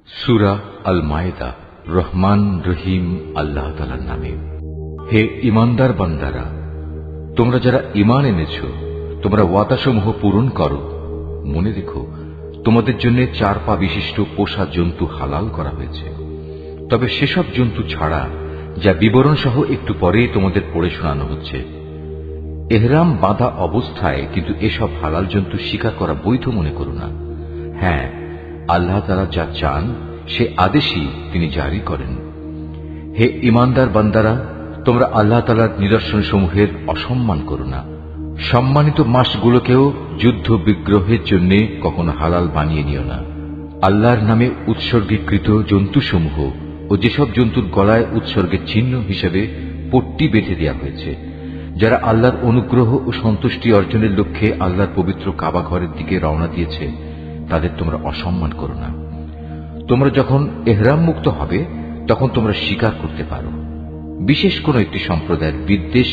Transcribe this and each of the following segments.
সূরা আল মায়েদা। রহমান রহিম আল্লাহ তাআলার নামে। হে ঈমানদার বান্দারা, তোমরা যারা ঈমান এনেছ, তোমরা ওয়াদাসমূহ পূরণ করো। মনে রেখো, তোমাদের জন্য 4 পা বিশিষ্ট পোষা জন্তু হালাল করা হয়েছে, তবে সেসব জন্তু ছাড়া যা বিবরণ সহ একটু পরে তোমাদের পড়ে শোনানো হচ্ছে। এহরাম বাঁধা অবস্থায় কিন্তু এসব হালাল জন্তু শিকার করা বৈধ মনে করো না। হ্যাঁ, আল্লাহ তাআলা যা চান সে আদেশই তিনি জারি করেন। হে ঈমানদার বান্দারা, তোমরা আল্লাহ তাআলার নিদর্শন সমূহের অসম্মান করো না। সম্মানিত মাসগুলোকেও যুদ্ধ বিগ্রহের জন্য কখনো হালাল বানিয়ে নিও না। আল্লাহর নামে উৎসর্গীকৃত জন্তুসমূহ ও যেসব জন্তুর গলায় উৎসর্গের চিহ্ন হিসেবে পট্টি বেঁধে দেওয়া হয়েছে, যারা আল্লাহর অনুগ্রহ ও সন্তুষ্টি অর্জনের লক্ষ্যে আল্লাহর পবিত্র কাবা ঘরের দিকে রওনা দিয়েছে, তাদের তোমরা অসম্মান করো না। তোমরা যখন এহরাম মুক্ত হবে তখন তোমরা শিকার করতে পারো। বিশেষ কোন একটি সম্প্রদায়ের বিদ্বেষ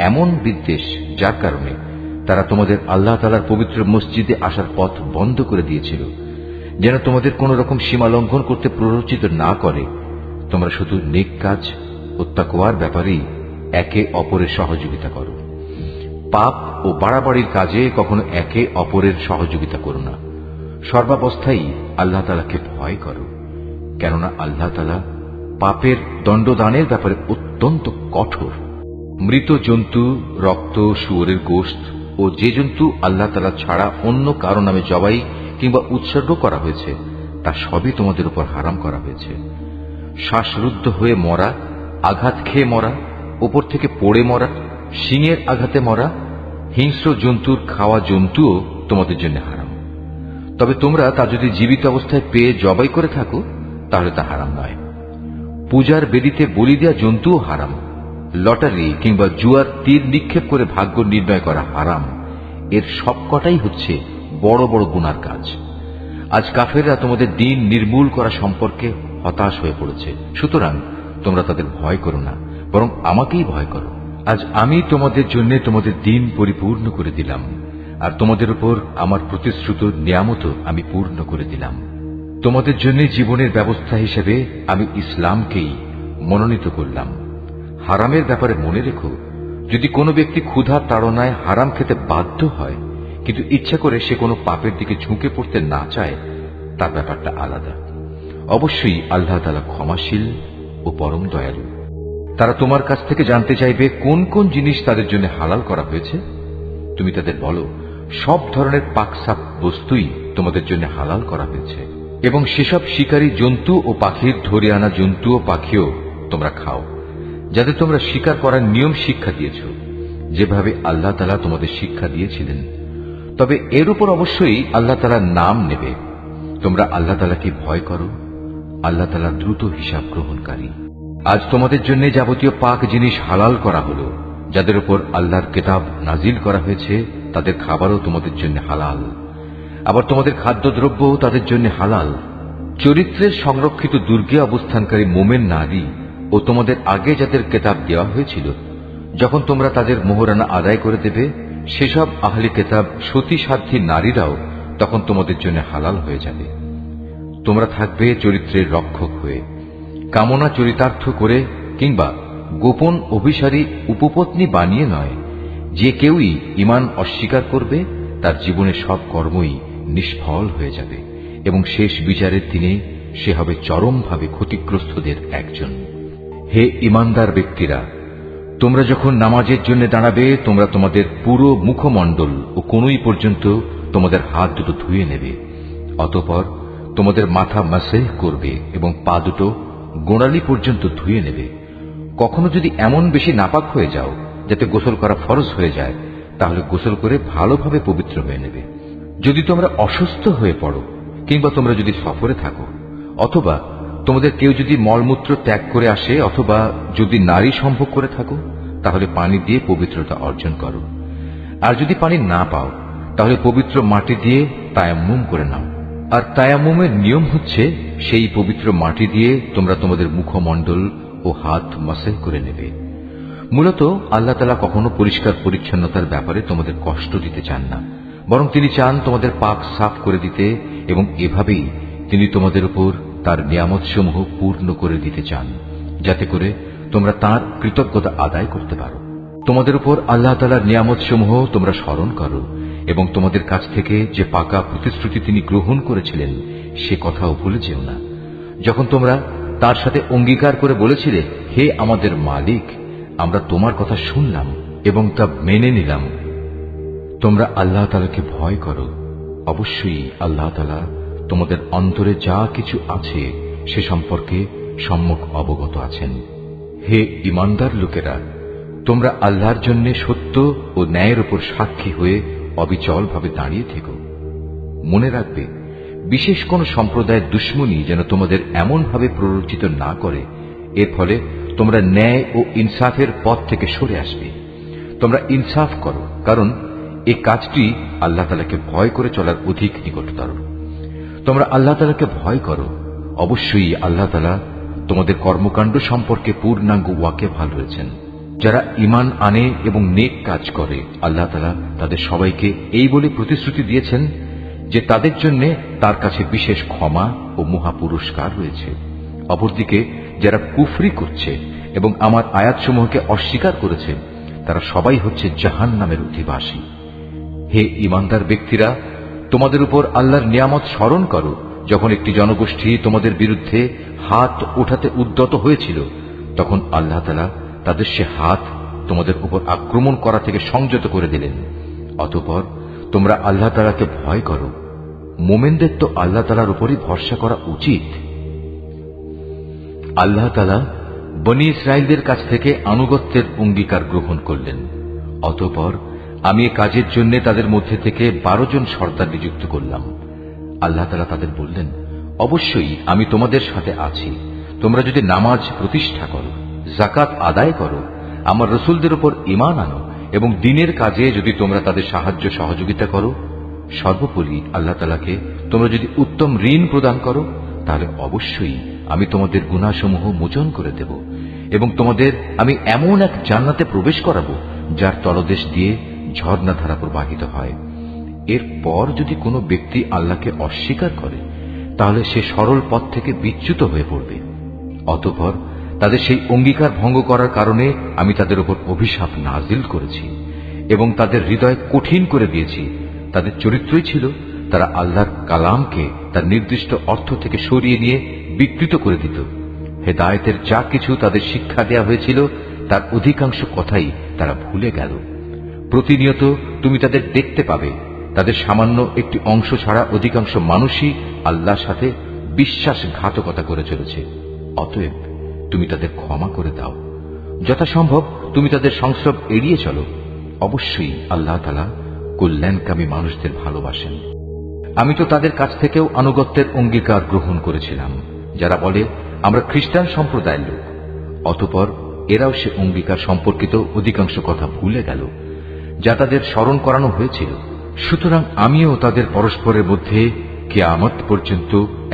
এমন বিদ্বেষ যার কারণে তারা তোমাদের আল্লাহ তাআলার পবিত্র মসজিদে আসার পথ বন্ধ করে দিয়েছিল, যেন তোমাদের কোন রকম সীমা লঙ্ঘন করতে প্ররোচিত না করে। তোমরা শুধু নেক কাজ ও তাকওয়ার ব্যাপারেই একে অপরের সহযোগিতা করো। পাপ ও বাড়াবাড়ির কাজে কখনো একে অপরের সহযোগিতা করো না। সর্বাবস্থায় আল্লাহ তাআলাকে ভয় করো, কেননা আল্লাহ তাআলা পাপের দণ্ডদানের ব্যাপারে অত্যন্ত কঠোর। মৃত জন্তু, রক্ত, শুয়োরের গোশত ও যে জন্তু আল্লাহ তাআলা ছাড়া অন্য কারো নামে জবাই কিংবা উৎসর্গ করা হয়েছে তা সবই তোমাদের উপর হারাম করা হয়েছে। শ্বাসরুদ্ধ হয়ে মরা, আঘাত খেয়ে মরা, উপর থেকে পড়ে মরা, শিঙের আঘাতে মরা, হিংস্র জন্তুর খাওয়া জন্তুও তোমাদের জন্য হারাম। তবে তোমরা তা যদি জীবিত অবস্থায় পেয়ে জবাই করে থাকো তাহলে তা হারাম নয়। পূজার বেদিতে বলি দেওয়া জন্তুও হারাম। লটারি কিংবা জুয়ার তীর নিক্ষেপ করে ভাগ্য নির্ণয় করা হারাম। এর সবকটাই হচ্ছে বড় বড় গুনার কাজ। আজ কাফেররা তোমাদের দিন নির্মূল করা সম্পর্কে হতাশ হয়ে পড়েছে, সুতরাং তোমরা তাদের ভয় করো না, বরং আমাকেই ভয় করো। আজ আমি তোমাদের জন্য তোমাদের দিন পরিপূর্ণ করে দিলাম, আর তোমাদের উপর আমার প্রতিশ্রুত নিয়ামতও আমি পূর্ণ করে দিলাম। তোমাদের জন্য জীবনের ব্যবস্থা হিসেবে আমি ইসলামকেই মনোনীত করলাম। হারামের ব্যাপারে মনে রেখো, যদি কোনো ব্যক্তি ক্ষুধার তাড়নায় হারাম খেতে বাধ্য হয় কিন্তু ইচ্ছা করে সে কোনো পাপের দিকে ঝুঁকে পড়তে না চায়, তার ব্যাপারটা আলাদা। অবশ্যই আল্লাহ তাআলা ক্ষমাশীল ও পরম দয়ালু। তারা তোমার কাছ থেকে জানতে চাইবে কোন কোন জিনিস তাদের জন্য হালাল করা হয়েছে। তুমি তাদের বলো, সব ধরনের পাকসাপ বস্তুই তোমাদের জন্য হালাল করা হয়েছে, এবং সেসব শিকারী জন্তু ও পাখির ধরে আনা জন্তু ও পাখিও তোমরা খাও, যাদের তোমরা শিকার করার নিয়ম শিক্ষা দিয়েছ, যেভাবে আল্লাহ তাআলা তোমাদের শিক্ষা দিয়েছিলেন। তবে এর উপর অবশ্যই আল্লাহ তাআলার নাম নেবে। তোমরা আল্লাহ তাআলাকে ভয় করো, আল্লাহ তাআলা দ্রুত হিসাব গ্রহণকারী। আজ তোমাদের জন্য যাবতীয় পাক জিনিস হালাল করা হলো। যাদের উপর আল্লাহর কিতাব নাজিল করা হয়েছে তাদের খাবারও তোমাদের জন্য হালাল, আবার তোমাদের খাদ্যদ্রব্যও তাদের জন্য হালাল। চরিত্রের সংরক্ষিত দুর্গে অবস্থানকারী মোমেন নারী ও তোমাদের আগে যাদের কিতাব দেওয়া হয়েছিল, যখন তোমরা তাদের মোহরানা আদায় করে দেবে, সেসব আহলি কিতাব সতী সাধ্বী নারীরাও তখন তোমাদের জন্য হালাল হয়ে যাবে। তোমরা থাকবে চরিত্রের রক্ষক হয়ে, কামনা চরিতার্থ করে কিংবা গোপন অভিসারী উপপত্নী বানিয়ে নয়। যে কেউই ঈমান অস্বীকার করবে তার জীবনের সব কর্মই নিষ্ফল হয়ে যাবে, এবং শেষ বিচারের দিনে সে হবে চরমভাবে ক্ষতিগ্রস্তদের একজন। হে ঈমানদার ব্যক্তিরা, তোমরা যখন নামাজের জন্য দাঁড়াবে, তোমরা তোমাদের পুরো মুখমণ্ডল ও কনুই পর্যন্ত তোমাদের হাত দুটো ধুয়ে নেবে। অতঃপর তোমাদের মাথা মাসেহ করবে এবং পা দুটো গোড়ালি পর্যন্ত ধুয়ে নেবে। কখনো যদি এমন বেশি নাপাক হয়ে যাও যাতে গোসল করা ফরজ হয়ে যায়, তাহলে গোসল করে ভালোভাবে পবিত্র হয়ে নেবে। যদি তোমরা অসুস্থ হয়ে পড়ো কিংবা তোমরা যদি সফরে থাকো, অথবা তোমাদের কেউ যদি মলমূত্র ত্যাগ করে আসে, অথবা যদি নারী সম্ভোগ করে থাকো, তাহলে পানি দিয়ে পবিত্রতা অর্জন করো। আর যদি পানি না পাও তাহলে পবিত্র মাটি দিয়ে তায়াম্মুম করে নাও। আর তায়াম্মুমের নিয়ম হচ্ছে সেই পবিত্র মাটি দিয়ে তোমরা তোমাদের মুখমণ্ডল ও হাত মাসেহ করে নেবে। মূলত আল্লাহ তাআলা কখনো পরিষ্কার পরিচ্ছন্নতার ব্যাপারে তোমাদের কষ্ট দিতে চান না, বরং তিনি চান তোমাদের পাক সাফ করে দিতে, এবং এভাবেই তিনি তোমাদের উপর তার নিয়ামতসমূহ পূর্ণ করে দিতে চান, যাতে করে তোমরা তার কৃতজ্ঞতা আদায় করতে পারো। তোমাদের উপর আল্লাহ তাআলার নিয়ামতসমূহ তোমরা স্মরণ করো এবং তোমাদের কাছ থেকে যে পাকা প্রতিশ্রুতি তিনি গ্রহণ করেছিলেন সে কথাও ভুলে যেও না। যখন তোমরা তার সাথে অঙ্গীকার করে বলেছিলে, হে আমাদের মালিক, আমরা তোমার কথা শুনলাম এবং তা মেনে নিলাম। তোমরা আল্লাহ তাআলাকে ভয় করো। অবশ্যই আল্লাহ তাআলা তোমাদের অন্তরে যা কিছু আছে সে সম্পর্কে সম্যক অবগত আছেন। হে ঈমানদার লোকেরা, তোমরা আল্লাহর জন্য সত্য ও ন্যায়ের উপর সাক্ষী হয়ে অবিচলভাবে দাঁড়িয়ে থেকো। মনে রাখবে, বিশেষ কোন সম্প্রদায়ের দুশ্মনী যেন তোমাদের এমনভাবে প্ররোচিত না করে এর ফলে তোমরা ন্যায় ও ইনসাফের পথ থেকে সরে আসবে। তোমরা ইনসাফ করো, কারণ এই কাজটি আল্লাহ তাআলাকে ভয় করে চলার অধিক নিকটতর। তোমরা আল্লাহ তাআলাকে ভয় করো। অবশ্যই আল্লাহ তাআলা তোমাদের কর্মকাণ্ড সম্পর্কে পূর্ণাঙ্গ ওয়াকিবহাল রয়েছেন। যারা ঈমান আনে এবং নেক কাজ করে, আল্লাহ তাআলা তাদের সবাইকে এই বলে প্রতিশ্রুতি দিয়েছেন যে তাদের জন্য তার কাছে বিশেষ ক্ষমা ও মহা পুরস্কার রয়েছে। অপরদিকে যারা কুফরি করছে এবং আমার আয়াতসমূহকে অস্বীকার করেছে, তারা সবাই হচ্ছে জাহান্নামের অধিবাসী। হে ঈমানদার ব্যক্তিরা, তোমাদের উপর আল্লাহর নিয়ামত স্মরণ করো, যখন একটি জনগোষ্ঠী তোমাদের বিরুদ্ধে হাত ওঠাতে উদ্যত হয়েছিল, তখন আল্লাহ তাআলা তাদের সে হাত তোমাদের উপর আক্রমণ করা থেকে সংযত করে দিলেন। অতঃপর তোমরা আল্লাহ তাআলাকে ভয় করো। মুমিনদের তো আল্লাহ তাআলার উপরই ভরসা করা উচিত। আল্লাহ তাআলা বনী ইসরাইলদের কাছ থেকে আনুগত্যের অঙ্গীকার গ্রহণ করলেন। অতঃপর আমি এ কাজের জন্য তাদের মধ্যে থেকে 12 জন সর্দার নিযুক্ত করলাম। আল্লাহ তাআলা তাদের বললেন, অবশ্যই আমি তোমাদের সাথে আছি। তোমরা যদি নামাজ প্রতিষ্ঠা করো, যাকাত আদায় করো, আমার রাসূলদের উপর ঈমান আনো এবং দ্বীনের কাজে যদি তোমরা তাদের সাহায্য সহযোগিতা করো, সর্বোপরি আল্লাহ তাআলাকে তোমরা যদি উত্তম ঋণ প্রদান করো, তাহলে অবশ্যই আমি তোমাদের গুনাহসমূহ মোচন করে দেব এবং তোমাদের আমি এমন এক জান্নাতে প্রবেশ করাবো যার তলদেশ দিয়ে ঝর্ণাধারা প্রবাহিত হয়। এরপর যদি কোনো ব্যক্তি আল্লাহকে অস্বীকার করে, তাহলে সে সরল পথ থেকে বিচ্যুত হয়ে পড়বে। অতঃপর তাদের সেই অঙ্গীকার ভঙ্গ করার কারণে আমি তাদের উপর অভিশাপ নাজিল করেছি এবং তাদের হৃদয় কঠিন করে দিয়েছি। তাদের চরিত্রই ছিল তারা আল্লাহর কালামকে তার নির্দিষ্ট অর্থ থেকে সরিয়ে নিয়ে বিকৃত করে দিত। হেদায়েতের যা কিছু তাদের শিক্ষা দেয়া হয়েছিল তার অধিকাংশ কথাই তারা ভুলে গেল। প্রতিনিয়ত তুমি তাদের দেখতে পাবে, তাদের সামান্য একটি অংশ ছাড়া অধিকাংশ মানুষই আল্লাহর সাথে বিশ্বাসঘাতকতা করে চলেছে। অতএব তুমি তাদের ক্ষমা করে দাও। যথাসম্ভব তুমি তাদের সংস্রব এড়িয়ে চলো। অবশ্যই আল্লাহ তাআলা কল্যাণকামী মানুষদের ভালোবাসেন। আমি তো তাদের কাছ থেকেও আনুগত্যের অঙ্গীকার গ্রহণ করেছিলাম, যারা বলে আমরা খ্রিস্টান সম্প্রদায়ের লোক। অতঃপর এরাও সে অঙ্গীকার সম্পর্কিত অধিকাংশ কথা ভুলে গেল যা তাদের স্মরণ করানো হয়েছিল। সুতরাং আমিও তাদের পরস্পরের মধ্যে কিয়ামত পর্যন্ত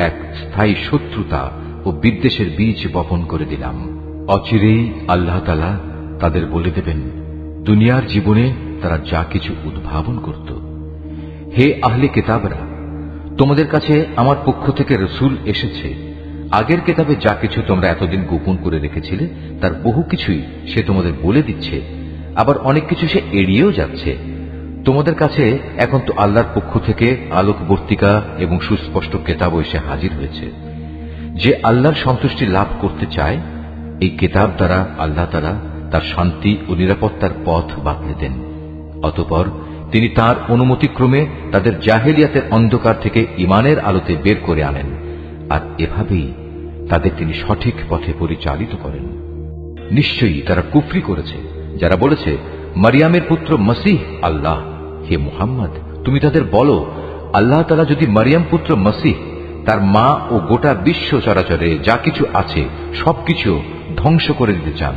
এক স্থায়ী শত্রুতা ও বিদ্বেষের বীজ বপন করে দিলাম। অচিরেই আল্লাহ তাআলা তাদের বলে দেবেন দুনিয়ার জীবনে তারা যা কিছু উদ্ভাবন করত। হে আহলে কিতাবরা, তোমাদের কাছে আমার পক্ষ থেকে রাসূল এসেছে। আগের কিতাবে যা কিছু তোমরা এতদিন গোপন করে রেখেছিলে তার বহু কিছুই সে তোমাদের বলে দিচ্ছে, আবার অনেক কিছু সে এড়িয়েও যাচ্ছে। তোমাদের কাছে এখন তো আল্লাহর পক্ষ থেকে আলোকবর্তিকা এবং সুস্পষ্ট কিতাব এসে হাজির হয়েছে। যে আল্লাহর সন্তুষ্টি লাভ করতে চায়, এই কিতাব দ্বারা আল্লাহ তাআলা তার শান্তি ও নিরাপত্তার পথ বাতলে দেন। অতঃপর তিনি তার অনুমতিক্রমে তাদের জাহেলিয়াতের অন্ধকার থেকে ঈমানের আলোতে বের করে আনেন, আর এভাবেই তাদের তিনি সঠিক পথে পরিচালিত করেন। নিশ্চয়ই তারা কুফরি করেছে যারা বলেছে মারিয়ামের পুত্র মসীহ আল্লাহ। হে মুহাম্মদ, তুমি তাদের বলো, আল্লাহ তাআলা যদি মারিয়াম পুত্র মসীহ, তার মা ও গোটা বিশ্ব চরাচরে যা কিছু আছে সবকিছু ধ্বংস করে দিতে চান,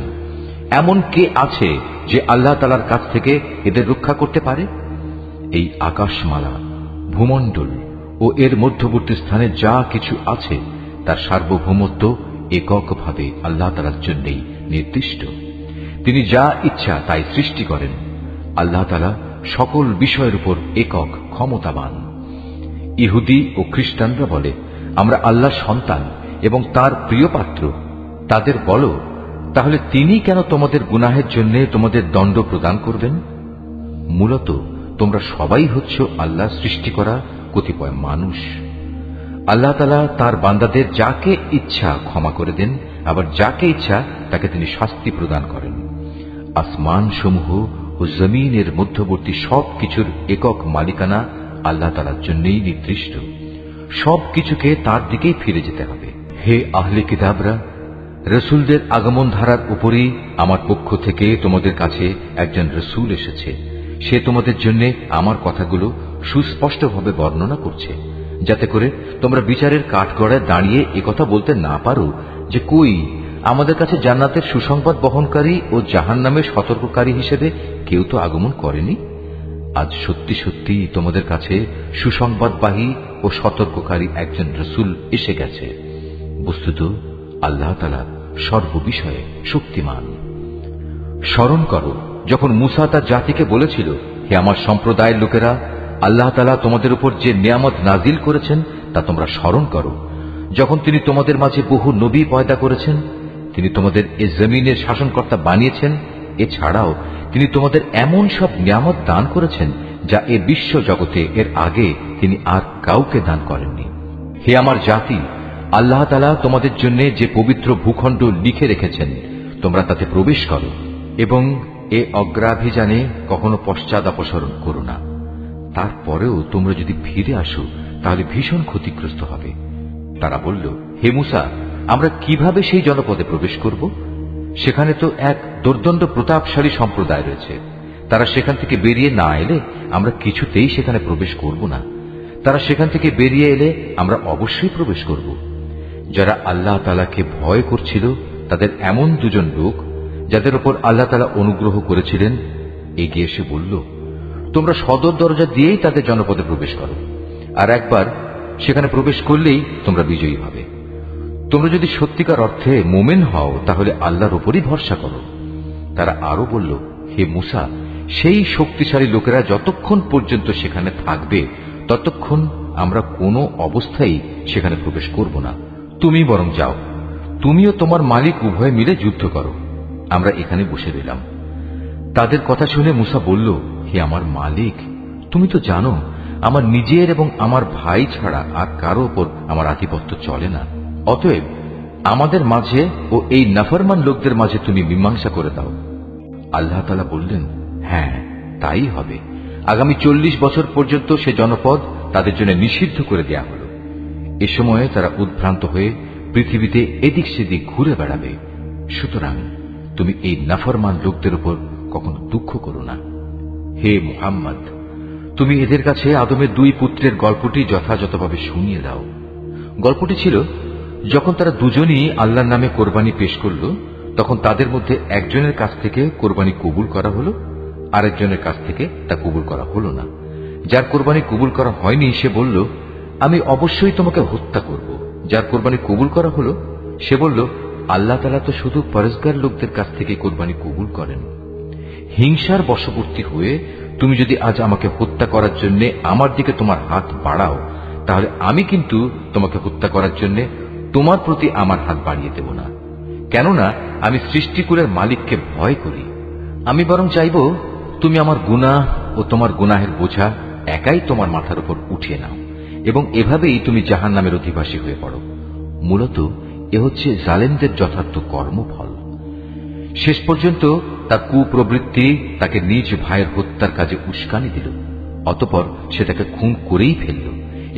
এমন কে আছে যে আল্লাহ তাআলার কাছ থেকে এদের রক্ষা করতে পারে? এই আকাশমালা, ভূমণ্ডল ও এর মধ্যবর্তী স্থানে যা কিছু আছে তার সার্বভৌমত্ব এককভাবে আল্লাহ তাআলার জন্যই নির্দিষ্ট। তিনি যা ইচ্ছা তাই সৃষ্টি করেন। আল্লাহ তাআলা সকল বিষয়ের উপর একক ক্ষমতাবান। ইহুদি ও খ্রিস্টানরা বলে আমরা আল্লাহর সন্তান এবং তার প্রিয় পাত্র, তাদের বলো, তাহলে তিনি কেন তোমাদের গুনাহের জন্য তোমাদের দণ্ড প্রদান করবেন? মূলত তোমরা সবাই হচ্ছ আল্লাহ সৃষ্টি করা কতিপয় মানুষ। আল্লাহ তাআলা তার বান্দাদের যাকে ইচ্ছা ক্ষমা করে দেন, আবার যাকে ইচ্ছা তাকে তিনি শাস্তি প্রদান করেন। আসমান সমূহ ও জমিনের মধ্যবর্তী সবকিছুর একক মালিকানা আল্লাহ তাআলার জন্যই নির্দিষ্ট। সবকিছুকে তার দিকেই ফিরে যেতে হবে। হে আহলে কিতাবরা, রসুলদের আগমন ধারার উপরই আমার পক্ষ থেকে তোমাদের কাছে একজন রসুল এসেছে। সে তোমাদের জন্য আমার কথাগুলো সুস্পষ্টভাবে বর্ণনা করছে, যাতে করে তোমরা বিচারের কাঠগড়ায় দাঁড়িয়ে একথা বলতে না পারো যে কই আমাদের কাছে জান্নাতের সুসংবাদ বহনকারী ও জাহান্নামের সতর্ককারী হিসেবে কেউ তো আগমন করেনি। আজ সত্যি সত্যি তোমাদের কাছে সুসংবাদবাহী ও সতর্ককারী একজন রসুল এসে গেছে। বস্তুত আল্লাহ তাআলা সর্ববিষয়ে শক্তিমান। স্মরণ করো যখন মূসা তার জাতিকে বলেছিল, হে আমার সম্প্রদায়ের লোকেরা, আল্লাহ তাআলা তোমাদের উপর যে নিয়ামত নাজিল করেছেন তা তোমরা স্মরণ করো। যখন তিনি তোমাদের মাঝে বহু নবী পয়দা করেছেন, তিনি তোমাদের এ জমিনের শাসনকর্তা বানিয়েছেন, এছাড়াও তিনি তোমাদের এমন সব নিয়ামত দান করেছেন যা এ বিশ্ব জগতে এর আগে তিনি আর কাউকে দান করেননি। হে আমার জাতি, আল্লাহ তাআলা তোমাদের জন্য যে পবিত্র ভূখণ্ড লিখে রেখেছেন, তোমরা তাতে প্রবেশ করো এবং এ অগ্রাভিযানে কখনো পশ্চাৎ অপসরণ করো না। তারপরেও তোমরা যদি ফিরে আসো তাহলে ভীষণ ক্ষতিগ্রস্ত হবে। তারা বলল, হে মূসা, আমরা কিভাবে সেই জনপদে প্রবেশ করব? সেখানে তো এক দুর্দণ্ড প্রতাপশালী সম্প্রদায় রয়েছে। তারা সেখান থেকে বেরিয়ে না এলে আমরা কিছুতেই সেখানে প্রবেশ করব না। তারা সেখান থেকে বেরিয়ে এলে আমরা অবশ্যই প্রবেশ করব। যারা আল্লাহ তাআলাকে ভয় করছিল তাদের এমন দুজন লোক, যাদের উপর আল্লাহ তাআলা অনুগ্রহ করেছিলেন, এগিয়ে এসে বলল, তোমরা সদর দরজা দিয়েই তাদের জনপদে প্রবেশ করো, আর একবার সেখানে প্রবেশ করলেই তোমরা বিজয়ী হবে। তোমরা যদি সত্যিকার অর্থে মুমিন হও তাহলে আল্লাহর উপরই ভরসা করো। তারা আরো বলল, হে মূসা, সেই শক্তিশালী লোকেরা যতক্ষণ পর্যন্ত সেখানে থাকবে ততক্ষণ আমরা কোনো অবস্থায় সেখানে প্রবেশ করব না। তুমি বরং যাও, তুমিও তোমার মালিক উভয় মিলে যুদ্ধ করো, আমরা এখানে বসে রইলাম। তাদের কথা শুনে মূসা বলল, হে আমার মালিক, তুমি তো জানো আমার নিজের এবং আমার ভাই ছাড়া আর কারো ওপর আমার আধিপত্য চলে না। অতএব আমাদের মাঝে ও এই নাফরমান লোকদের মাঝে তুমি মীমাংসা করে দাও। আল্লাহ তাআলা বললেন, হ্যাঁ, তাই হবে। আগামী 40 বছর পর্যন্ত সে জনপদ তাদের জন্য নিষিদ্ধ করে দেয়া হল। এ সময়ে তারা উদ্ভ্রান্ত হয়ে পৃথিবীতে এদিক সেদিক ঘুরে বেড়াবে। সুতরাং তুমি এই নাফরমান লোকদের উপর কখনো দুঃখ করো না। হে মুহাম্মদ, তুমি এদের কাছে আদমের 2 পুত্রের গল্পটি যথাযথভাবে শুনিয়ে দাও। গল্পটি ছিল, যখন তারা দুজনই আল্লাহর নামে কোরবানি পেশ করল, তখন তাদের মধ্যে একজনের কাছ থেকে কোরবানি কবুল করা হল, আরেকজনের কাছ থেকে তা কবুল করা হল না। যার কোরবানি কবুল করা হয়নি সে বলল, আমি অবশ্যই তোমাকে হত্যা করব। যার কোরবানি কবুল করা হল সে বলল, আল্লাহ তাআলা তো শুধু পরেজগার লোকদের কাছ থেকে কোরবানি কবুল করেন। হিংসার বশবর্তী হয়ে তুমি যদি আজ আমাকে হত্যা করার জন্য আমার দিকে তোমার হাত বাড়াও, তাহলে আমি কিন্তু তোমাকে হত্যা করার জন্য তোমার প্রতি আমার হাত বাড়িয়ে দেব না। কেননা আমি সৃষ্টিকুলের মালিককে ভয় করি। আমি বরং চাইব তুমি আমার গুনাহ ও তোমার গুনাহের বোঝা একাই তোমার মাথার উপর উঠিয়ে নাও এবং এভাবেই তুমি জাহান্নামের অধিবাসী হয়ে পড়ো। মূলত এ হচ্ছে জালেমদের যথার্থ কর্মফল। শেষ পর্যন্ত তার কুপ্রবৃত্তি তাকে নিজ ভাইয়ের হত্যার কাজে উস্কানি দিল। অতঃপর সে তাকে খুন করেই ফেলল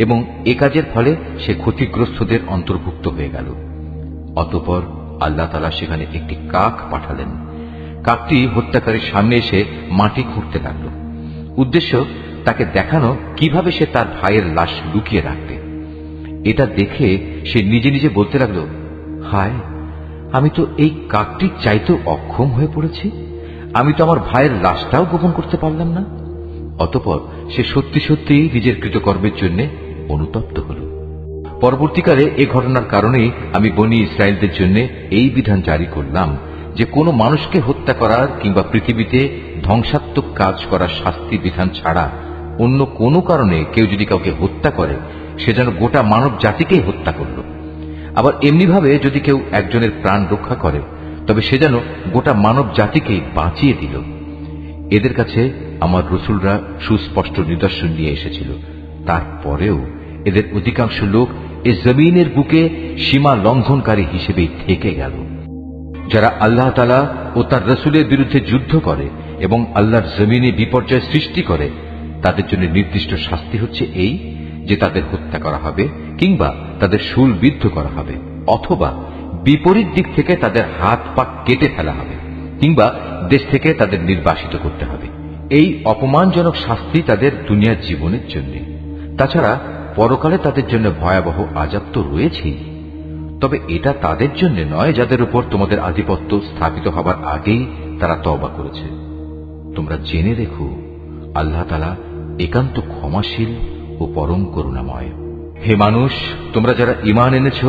এবং এ কাজের ফলে সে ক্ষতিগ্রস্তদের অন্তর্ভুক্ত হয়ে গেল। অতঃপর আল্লাহ তাআলা সেখানে একটি কাক পাঠালেন। কাকটি হত্যাকারীর সামনে এসে মাটি খুঁড়তে লাগল। উদ্দেশ্য তাকে দেখানো কিভাবে সে তার ভাইয়ের লাশ লুকিয়ে রাখবে। এটা দেখে সে নিজে নিজে বলতে লাগল, হায়, আমি তো এই কাকটির চাইতেও অক্ষম হয়ে পড়েছি। আমি তো আমার ভাইয়ের লাশটাও গোপন করতে পারলাম না। অতঃপর সে সত্যি সত্যি নিজের কৃতকর্মের জন্য অনুতপ্ত হল। পরবর্তীকালে এ ঘটনার কারণে আমি বনী ইসরায়েলদের জন্য এই বিধান জারি করলাম যে কোনো মানুষকে হত্যা করার কিংবা পৃথিবীতে ধ্বংসাত্মক কাজ করার শাস্তি বিধান ছাড়া অন্য কোনো কারণে কেউ যদি কাউকে হত্যা করে, সে যেন গোটা মানব জাতিকেই হত্যা করল। আবার এমনিভাবে যদি কেউ একজনের প্রাণ রক্ষা করে তবে সে যেন গোটা মানব জাতিকে বাঁচিয়ে দিল। এদের কাছে আমার রসুলরা সুস্পষ্ট নিদর্শন নিয়ে এসেছিল, তারপরেও এদের অধিকাংশ লোক এ জমিনের বুকে সীমা লঙ্ঘনকারী হিসেবেই থেকে গেল। যারা আল্লাহ তাআলা ও তার রসুলের বিরুদ্ধে যুদ্ধ করে এবং আল্লাহর জমিনে বিপর্যয় সৃষ্টি করে, তাদের জন্য নির্দিষ্ট শাস্তি হচ্ছে এই যে তাদের হত্যা করা হবে কিংবা তাদের শূলবিদ্ধ করা হবে, অথবা বিপরীত দিক থেকে তাদের হাত পা কেটে ফেলা হবে কিংবা দেশ থেকে তাদের নির্বাসিত করতে হবে। এই অপমানজনক শাস্তি তাদের দুনিয়ার জীবনের জন্য। তাছাড়া পরকালে তাদের জন্য ভয়াবহ আযাব তো রয়েছেই। তবে এটা তাদের জন্য নয় যাদের উপর তোমাদের আধিপত্য স্থাপিত হবার আগেই তারা তওবা করেছে। তোমরা জেনে রেখো, আল্লাহ তাআলা একান্ত ক্ষমাশীল ও পরম করুণাময়। হে মানুষ, তোমরা যারা ঈমান এনেছ,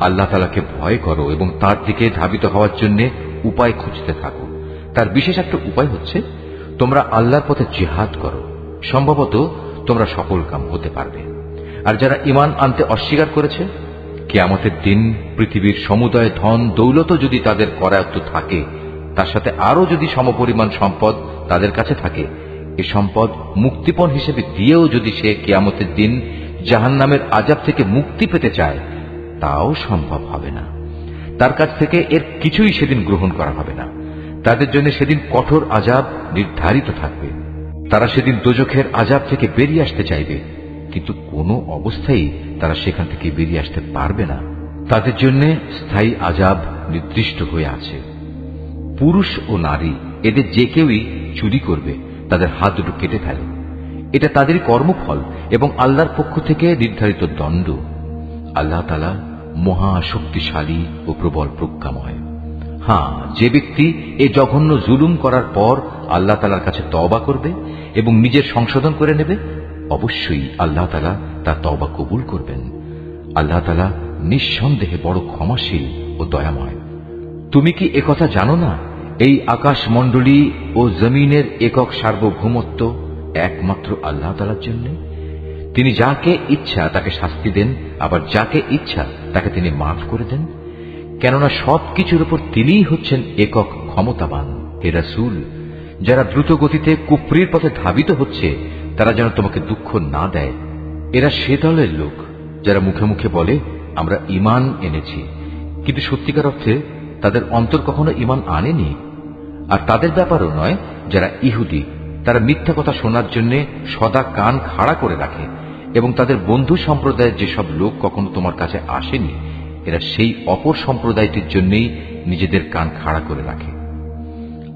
আল্লাহ তাআলাকে ভয় করো এবং তার দিকে ধাবিত হওয়ার জন্য উপায় খুঁজতে থাকো। তার বিশেষ একটা উপায় হচ্ছে তোমরা আল্লাহর পথে জিহাদ করো, সম্ভবত তোমরা সফল কাম হতে পারবে। আর যারা ঈমান আনতে অস্বীকার করেছে, কিয়ামতের দিন পৃথিবীর সমুদয় ধন দৌলত যদি তাদের করায়ত্ত থাকে, তার সাথে আরো যদি সমপরিমাণ সম্পদ তাদের কাছে থাকে, এ সম্পদ মুক্তিপণ হিসেবে দিয়েও যদি সে কিয়ামতের দিন জাহান্নামের আযাব থেকে মুক্তি পেতে চায়, তাও সম্ভব হবে না। তার কাছ থেকে এর কিছুই সেদিন গ্রহণ করা হবে না। তাদের জন্য সেদিন কঠোর আযাব নির্ধারিত থাকবে। তারা সেদিন দোজখের আযাব থেকে বেরিয়ে আসতে চাইবে, কিন্তু কোনো অবস্থায় তারা সেখান থেকে বেরিয়ে আসতে পারবে না। তাদের জন্য স্থায়ী আযাব নির্দিষ্ট হয়ে আছে। পুরুষ ও নারী এদের যে কেউই চুরি করবে তাদের হাত দুটো কেটে ফেলে। এটা তাদেরই কর্মফল এবং আল্লাহর পক্ষ থেকে নির্ধারিত দণ্ড। আল্লাহ তাআলা মহা শক্তিশালী ও প্রবল প্রজ্ঞাময়। হ্যাঁ, যে ব্যক্তি এই জঘন্য জুলুম করার পর আল্লাহ তাআলার কাছে তওবা করবে এবং নিজের সংশোধন করে নেবে, অবশ্যই আল্লাহ তাআলা তার তওবা কবুল করবেন। আল্লাহ তাআলা নিঃসন্দেহে বড় ক্ষমাশীল ও দয়াময়। তুমি কি একথা জানো না, এই আকাশমণ্ডলী ও জমিনের একক সার্বভৌমত্ব একমাত্র আল্লাহ তাআলার জন্য? তিনি যাকে ইচ্ছা তাকে শাস্তি দেন, আবার যাকে ইচ্ছা তাকে তিনি মাফ করে দেন। কেননা সবকিছুর উপর তিনিই হচ্ছেন একক ক্ষমতাবান। হে রাসূল, যারা দ্রুত গতিতে কুফরির পথে ধাবিত হচ্ছে, তারা যেন তোমাকে দুঃখ না দেয়। এরা সে দলের লোক যারা মুখে মুখে বলে আমরা ঈমান এনেছি, কিন্তু সত্যিকার অর্থে তাদের অন্তর কখনো ঈমান আনেনি। আর তাদের ব্যাপারও নয় যারা ইহুদি, তারা মিথ্যা কথা শোনার জন্য সদা কান খাড়া করে রাখে এবং তাদের বন্ধু সম্প্রদায়ের যেসব লোক কখনো তোমার কাছে আসেনি, এরা সেই অপর সম্প্রদায়টির জন্যই নিজেদের কান খাড়া করে রাখে।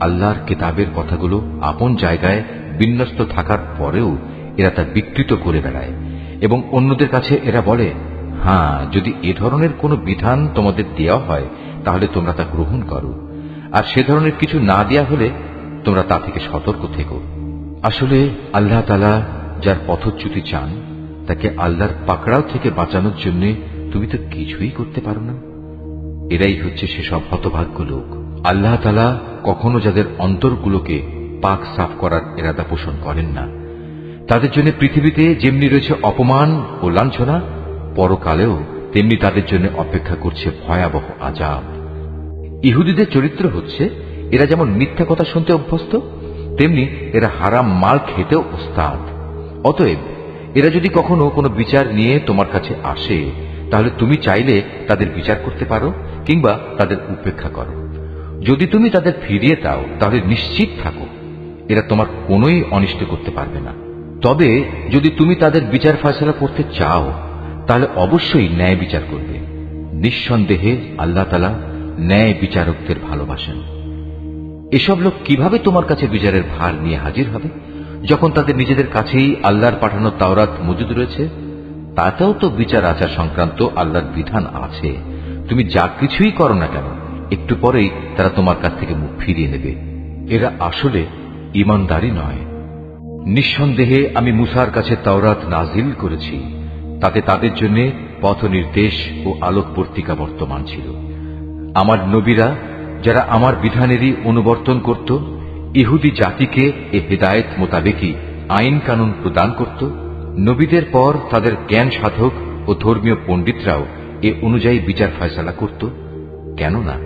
আল্লাহর কিতাবের কথাগুলো আপন জায়গায় বিন্যস্ত থাকার পরেও এরা তা বিকৃত করে বেড়ায় এবং অন্যদের কাছে এরা বলে, হ্যাঁ, যদি এ ধরনের কোনো বিধান তোমাদের দেওয়া হয় তাহলে তোমরা তা গ্রহণ করো, আর সে ধরনের কিছু না দেয়া হলে তোমরা তা থেকে সতর্ক থেকো। আসলে আল্লাহ তাআলা যার পথচ্যুতি চান, তাকে আল্লাহর পাকড়াও থেকে বাঁচানোর জন্য তুমি তো কিছুই করতে পারো না। এরাই হচ্ছে সেসব হতভাগ্য লোক। আল্লাহ তাআলা কখনো যাদের অন্তরগুলোকে পাক সাফ করার ইরাদা পোষণ করেন না, তাদের জন্য পৃথিবীতে যেমনি রয়েছে অপমান ও লাঞ্ছনা, পরকালেও তেমনি তাদের জন্য অপেক্ষা করছে ভয়াবহ আযাব। ইহুদিদের চরিত্র হচ্ছে, এরা যেমন মিথ্যা কথা শুনতে অভ্যস্ত, তেমনি এরা হারাম মাল খেতেও ওস্তাদ। অতএব এরা যদি কখনো কোনো বিচার নিয়ে তোমার কাছে আসে, তাহলে তুমি চাইলে তাদের বিচার করতে পারো কিংবা তাদের উপেক্ষা করো। যদি তুমি তাদের ফিরিয়ে দাও তাহলে নিশ্চিত থাকো এরা তোমার কোনোই অনিষ্ট করতে পারবে না। তবে যদি তুমি তাদের বিচার ফয়সালা করতে চাও তাহলে অবশ্যই ন্যায় বিচার করবে। নিঃসন্দেহে আল্লাহ তাআলা ন্যায় বিচারকদের ভালোবাসেন। এসব লোক কিভাবে তোমার কাছে বিচারের ভার নিয়ে হাজির হবে যখন তাদের নিজেদের কাছেই আল্লাহর পাঠানো তাওরাত মজুদ রয়েছে? তাতেও তো বিচার আচার সংক্রান্ত আল্লাহর বিধান আছে। তুমি যা কিছুই করো না কেন, একটু পরেই তারা তোমার কাছ থেকে মুখ ফিরিয়ে নেবে। এরা আসলে ঈমানদারই নয়। নিঃসন্দেহে আমি মুসার কাছে তাওরাত নাজিল করেছি, তাতে তাদের জন্য পথ নির্দেশ ও আলোকবর্তিকা বর্তমান ছিল। আমার নবীরা যারা আমার বিধানেরই অনুবর্তন করত, ইহুদি জাতিকে এ হেদায়েত মোতাবেকই আইন কানুন প্রদান করত। নবীদের পর তাদের জ্ঞান সাধক ও ধর্মীয় পণ্ডিতরাও এ অনুযায়ী বিচার ফয়সালা করত? কেননা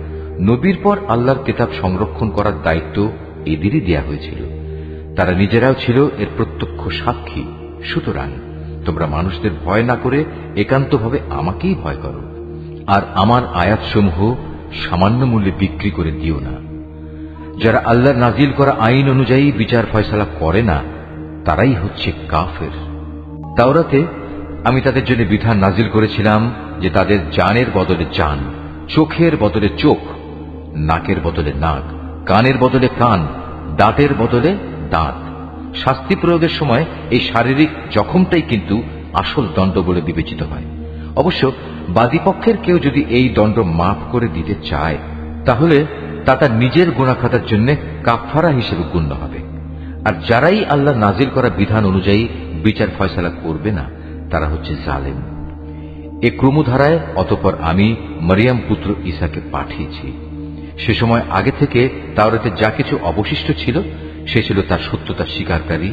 নবীর পর আল্লাহর কিতাব সংরক্ষণ করার দায়িত্ব এদেরই দেয়া হয়েছিল। তারা নিজেরাও ছিল এর প্রত্যক্ষ সাক্ষী। সুতরাং তোমরা মানুষদের ভয় না করে একান্তভাবে আমাকেই ভয় করো, আর আমার আয়াতসমূহ সামান্য মূল্যে বিক্রি করে দিও না। যারা আল্লাহর নাজিল করা আইন অনুযায়ী বিচার ফয়সালা করে না, তারাই হচ্ছে কাফের। তাওরাতে আমি তাদের জন্য বিধান নাজিল করেছিলাম যে তাদের জানের বদলে জান, চোখের বদলে চোখ, নাকের বদলে নাক, কানের বদলে কান, দাঁতের বদলে দাঁত। শাস্তি প্রয়োগের সময় এই শারীরিক জখমটাই কিন্তু আসল দণ্ড বলে বিবেচিত হয়। অবশ্য বাদীপক্ষের কেউ যদি এই দণ্ড মাফ করে দিতে চায়, তাহলে তা তার নিজের গুনাহ খাতার জন্য কাফফারা হিসেবে গণ্য হবে। আর যারাই আল্লাহ নাজিল করা বিধান অনুযায়ী বিচার ফয়সালা করবে না, তারা হচ্ছে জালেম। এ ক্রমধারায় অতঃপর আমি মরিয়ম পুত্র ঈসাকে পাঠিয়েছি। সে সময় আগে থেকে তাওরাতে যা কিছু অবশিষ্ট ছিল সে ছিল তার সত্যতা স্বীকারকারী,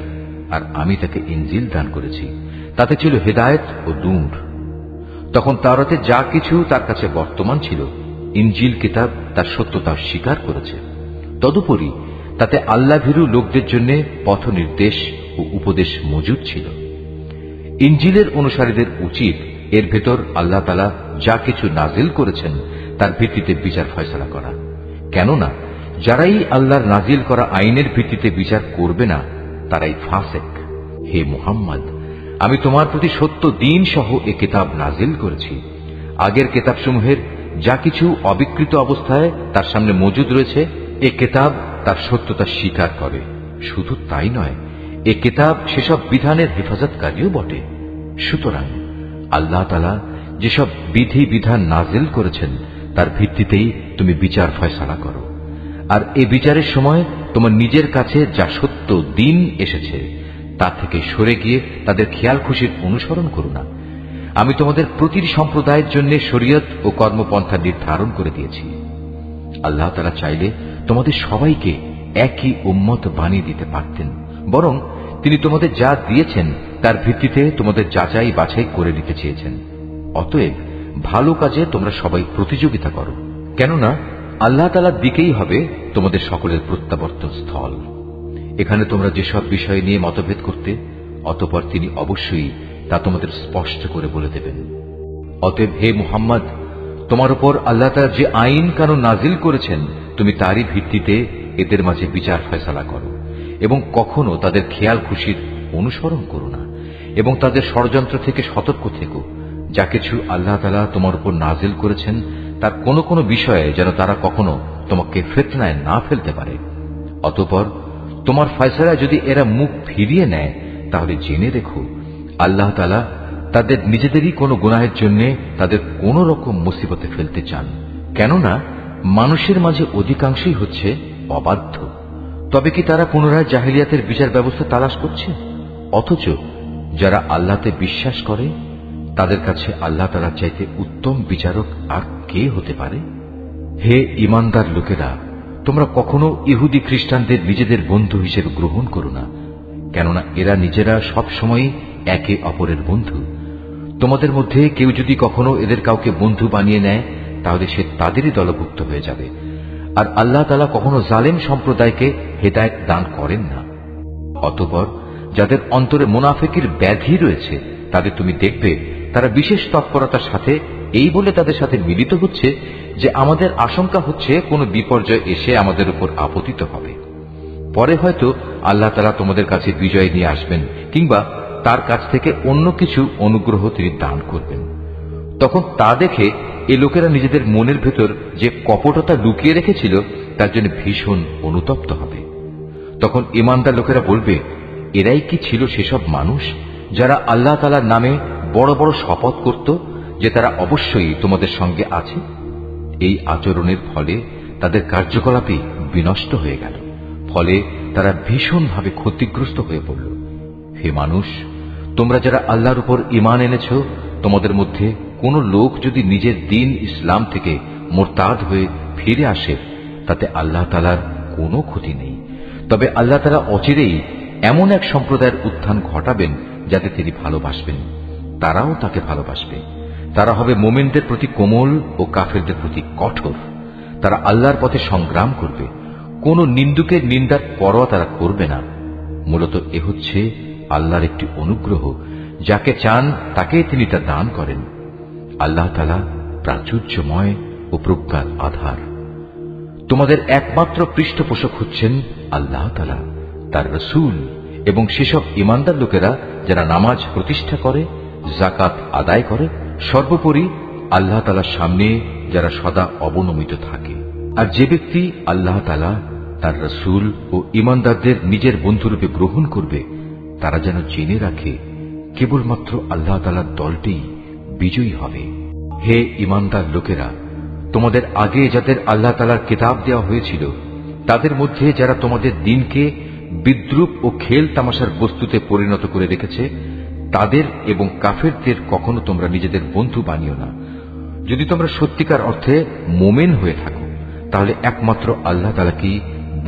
আর আমি তাকে ইনজিল দান করেছি, তাতে ছিল হেদায়েত ও নূর। তখন তাওরাতে যা কিছু তার কাছে বর্তমান ছিল, ইনজিল কিতাব তার সত্যতা স্বীকার করেছে। তদুপরি তাতে আল্লাহভীরু লোকদের জন্য পথ নির্দেশ ও উপদেশ মজুদ ছিল। ইনজিলের অনুসারীদের উচিত এর ভেতর আল্লাহ তাআলা যা কিছু নাজিল করেছেন তার ভিত্তিতে বিচার ফয়সালা করা। কেননা যারাই আল্লাহর নাজিল করা আইনের ভিত্তিতে বিচার করবে না, তারাই ফাসেক। হে মুহাম্মদ, আমি তোমার প্রতি সত্য দিন সহ এ কিতাব নাজিল করেছি। আগের কিতাবসমূহের যা কিছু অবিকৃত অবস্থায় তার সামনে মজুদ রয়েছে, এ কিতাব তার সত্যতা স্বীকার করে। শুধু তাই নয়, এ কিতাব সেসব বিধানের হেফাজতকারীও বটে। সুতরাং আল্লাহ তাআলা যেসব বিধি বিধান নাজিল করেছেন তার ভিত্তিতেই তুমি বিচার ফয়সালা করো। আর এ বিচারের সময় তোমার নিজের কাছে যা সত্য দিন এসেছে তা থেকে সরে গিয়ে তাদের খেয়াল খুশির অনুসরণ করো না। আমি তোমাদের প্রতিটি সম্প্রদায়ের জন্য শরীয়ত ও কর্মপন্থা নির্ধারণ করে দিয়েছি। আল্লাহ তাআলা চাইলে তোমাদের সবাইকে একই উম্মত বানিয়ে দিতে পারতেন, বরং তিনি তোমাদের যা দিয়েছেন তার ভিত্তিতে তোমাদের যাচাই বাছাই করে নিতে চেয়েছেন। অতএব ভালো কাজে তোমরা সবাই প্রতিযোগিতা করো, কেননা আল্লাহ তাআলার দিকেই হবে তোমাদের সকলের প্রত্যাবর্তন স্থল। এখানে তোমরা যেসব বিষয় নিয়ে মতভেদ করতে, অতঃপর তিনি অবশ্যই তা তোমাদের স্পষ্ট করে বলে দেবেন। অতএব হে মুহাম্মদ, তোমার উপর আল্লাহ তাআলা যে আইন কানুন নাজিল করেছেন তুমি তারই ভিত্তিতে এদের মাঝে বিচার ফয়সালা করো, এবং কখনো তাদের খেয়াল খুশির অনুসরণ করো না, এবং তাদের ষড়যন্ত্র থেকে সতর্ক থেকো। যা কিছু আল্লাহ তাআলা তোমার উপর নাজিল করেছেন তার কোনো কোনো বিষয়ে যেন তারা কখনো তোমাকে ফিতনায় না ফেলতে পারে। অতঃপর তোমার ফয়সালায় যদি এরা মুখ ফিরিয়ে নেয়, তাহলে জেনে রেখো আল্লাহ তাআলা তাদের নিজেদেরই কোনো গুনাহের জন্য তাদের কোন রকম মুসিবতে ফেলতে চান। কেননা মানুষের মাঝে অধিকাংশই হচ্ছে অবাধ্য। তবে কি তারা পুনরায় জাহিলিয়াতের বিচার ব্যবস্থা তালাশ করছে? অথচ যারা আল্লাহতে বিশ্বাস করে তাদের কাছে আল্লাহ তাআলার চাইতে উত্তম বিচারক আর কে হতে পারে? হে ঈমানদার লোকেরা, তোমরা কখনো ইহুদি খ্রিস্টানদের নিজেদের বন্ধু হিসেবে গ্রহণ করো না, কেননা এরা নিজেরা সব সময় একে অপরের বন্ধু। তোমাদের মধ্যে কেউ যদি কখনো এদের কাউকে বন্ধু বানিয়ে নেয়, তাহলে সে তাদেরই দলভুক্ত হয়ে যাবে। আর আল্লাহ তাআলা কখনো জালেম সম্প্রদায়কে হেদায়েত দান করেন না। অতঃপর যাদের অন্তরে মুনাফিকের ব্যাধি রয়েছে তাদের তুমি দেখবে তারা বিশেষ তৎপরতার সাথে এই বলে তাদের সাথে মিলিত হচ্ছে যে আমাদের আশঙ্কা হচ্ছে কোনো বিপর্যয় এসে আমাদের উপর আপতিত হবে। পরে হয়তো আল্লাহ তাআলা তোমাদের কাছে বিজয় নিয়ে আসবেন, কিংবা তার কাছ থেকে অন্য কিছু অনুগ্রহ তিনি দান করবেন। তখন তা দেখে এই লোকেরা নিজেদের মনের ভেতর যে কপটতা লুকিয়ে রেখেছিল তার জন্য ভীষণ অনুতপ্ত হবে। তখন ঈমানদার লোকেরা বলবে, এরাই কি ছিল সেসব মানুষ যারা আল্লাহ তাআলার নামে বড় বড় শপথ করত যে তারা অবশ্যই তোমাদের সঙ্গে আছে? এই আচরণের ফলে তাদের কার্যকলাপই বিনষ্ট হয়ে গেল, ফলে তারা ভীষণভাবে ক্ষতিগ্রস্ত হয়ে পড়ল। হে মানুষ, তোমরা যারা আল্লাহর উপর ঈমান এনেছ, তোমাদের মধ্যে কোন লোক যদি নিজের দিন ইসলাম থেকে মুরতাদ হয়ে ফিরে আসে, তাতে আল্লাহ তাআলার কোনো ক্ষতি নেই। তবে আল্লাহ তাআলা অচিরেই এমন এক সম্প্রদায়ের উত্থান ঘটাবেন যাতে তিনি ভালোবাসবেন, তারাও তাকে ভালোবাসবে। তারা হবে মোমেনদের প্রতি কোমল ও কাফেরদের প্রতি কঠোর। তারা আল্লাহর পথে সংগ্রাম করবে, কোন নিন্দুকের নিন্দার পরোয়া তারা করবে না। মূলত এ হচ্ছে আল্লাহর একটি অনুগ্রহ, যাকে চান তাকে তিনি তা দান করেন। আল্লাহ তাআলা প্রাচুর্যময় ও প্রজ্ঞার আধার। তোমাদের একমাত্র পৃষ্ঠপোষক হচ্ছেন আল্লাহ তাআলা, তার রাসূল এবং সেসব ঈমানদার লোকেরা যারা নামাজ প্রতিষ্ঠা করে, যাকাত আদায় করে, সর্বোপরি আল্লাহ তাআলার সামনে যারা সদা অবনমিত থাকে। আর যে ব্যক্তি আল্লাহ তাআলা, তার রাসূল ও ঈমানদারদের নিজের বন্ধুরূপে গ্রহণ করবে, তারা যেন জেনে রাখে কেবলমাত্র আল্লাহ তাআলার দলটিই বিজয়ী হবে। হে ঈমানদার লোকেরা, তোমাদের আগে যাদের আল্লাহ তাআলার কিতাব দেওয়া হয়েছিল, তাদের মধ্যে যারা তোমাদের দিনকে বিদ্রূপ ও খেল তামাশার বস্তুতে পরিণত করে রেখেছে, তাদের এবং কাফেরদের কখনো তোমরা নিজেদের বন্ধু বানিও না। যদি তোমরা সত্যিকার অর্থে মোমেন হয়ে থাকো, তাহলে একমাত্র আল্লাহ তাআলাকেই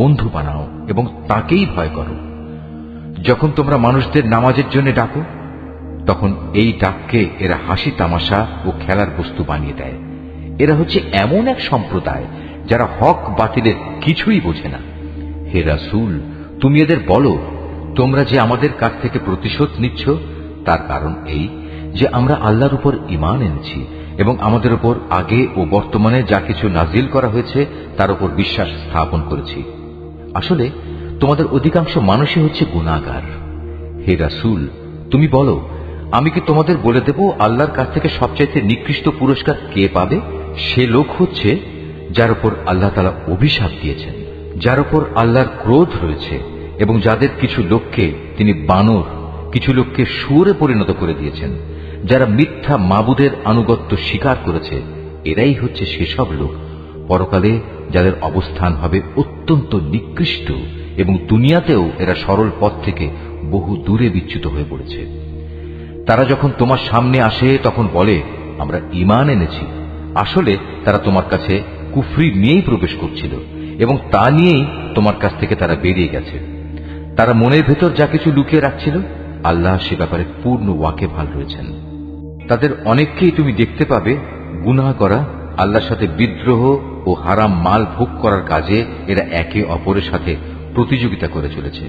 বন্ধু বানাও এবং তাকেই ভয় করো। যখন তোমরা মানুষদের নামাজের জন্য ডাকো, তখন এই ডাককে এরা হাসি তামাশা ও খেলার বস্তু বানিয়ে দেয়। এরা হচ্ছে এমন এক সম্প্রদায় যারা হক বাতিলের কিছুই বোঝে না। হে রাসূল, তুমি এদের বলো, তোমরা যে আমাদের কাছ থেকে প্রতিশোধ নিচ্ছ, তার কারণ এই যে আমরা আল্লাহর উপর ঈমান এনেছি এবং আমাদের উপর আগে ও বর্তমানে যা কিছু নাজিল করা হয়েছে তার উপর বিশ্বাস স্থাপন করেছি। আসলে তোমাদের অধিকাংশ মানুষই হচ্ছে গুনাহগার। হে রাসূল, তুমি বলো, আমি কি তোমাদের বলে দেব আল্লাহর কাছ থেকে সবচাইতে নিকৃষ্ট পুরস্কার কে পাবে? সে লোক হচ্ছে যার উপর আল্লাহ তাআলা অভিশাপ দিয়েছেন, যার উপর আল্লাহর ক্রোধ রয়েছে এবং যাদের কিছু লোককে তিনি বানর, কিছু লোককে শুয়োরে পরিণত করে দিয়েছেন, যারা মিথ্যা মাবুদের আনুগত্য স্বীকার করেছে। এরাই হচ্ছে সেসব লোক পরকালে যাদের অবস্থান হবে অত্যন্ত নিকৃষ্ট এবং দুনিয়াতেও এরা সরল পথ থেকে বহু দূরে বিচ্যুত হয়ে পড়েছে। তারা যখন তোমার সামনে আসে তখন বলে, আমরা ঈমান এনেছি। আসলে তারা তোমার কাছে কুফরি নিয়েই প্রবেশ করছিল এবং তা নিয়েই তোমার কাছ থেকে তারা বেরিয়ে গেছে। তারা মনের ভেতর যা কিছু লুকিয়ে রাখছিল, আল্লাহ সে ব্যাপারে পূর্ণ ওয়াকিবহাল রয়েছেন। তাদের অনেককেই তুমি দেখতে পাবে গুনাহ করা, আল্লাহর সাথে বিদ্রোহ ও হারাম মাল ভোগ করার কাজে এরা একে অপরের সাথে প্রতিযোগিতা করে চলেছে।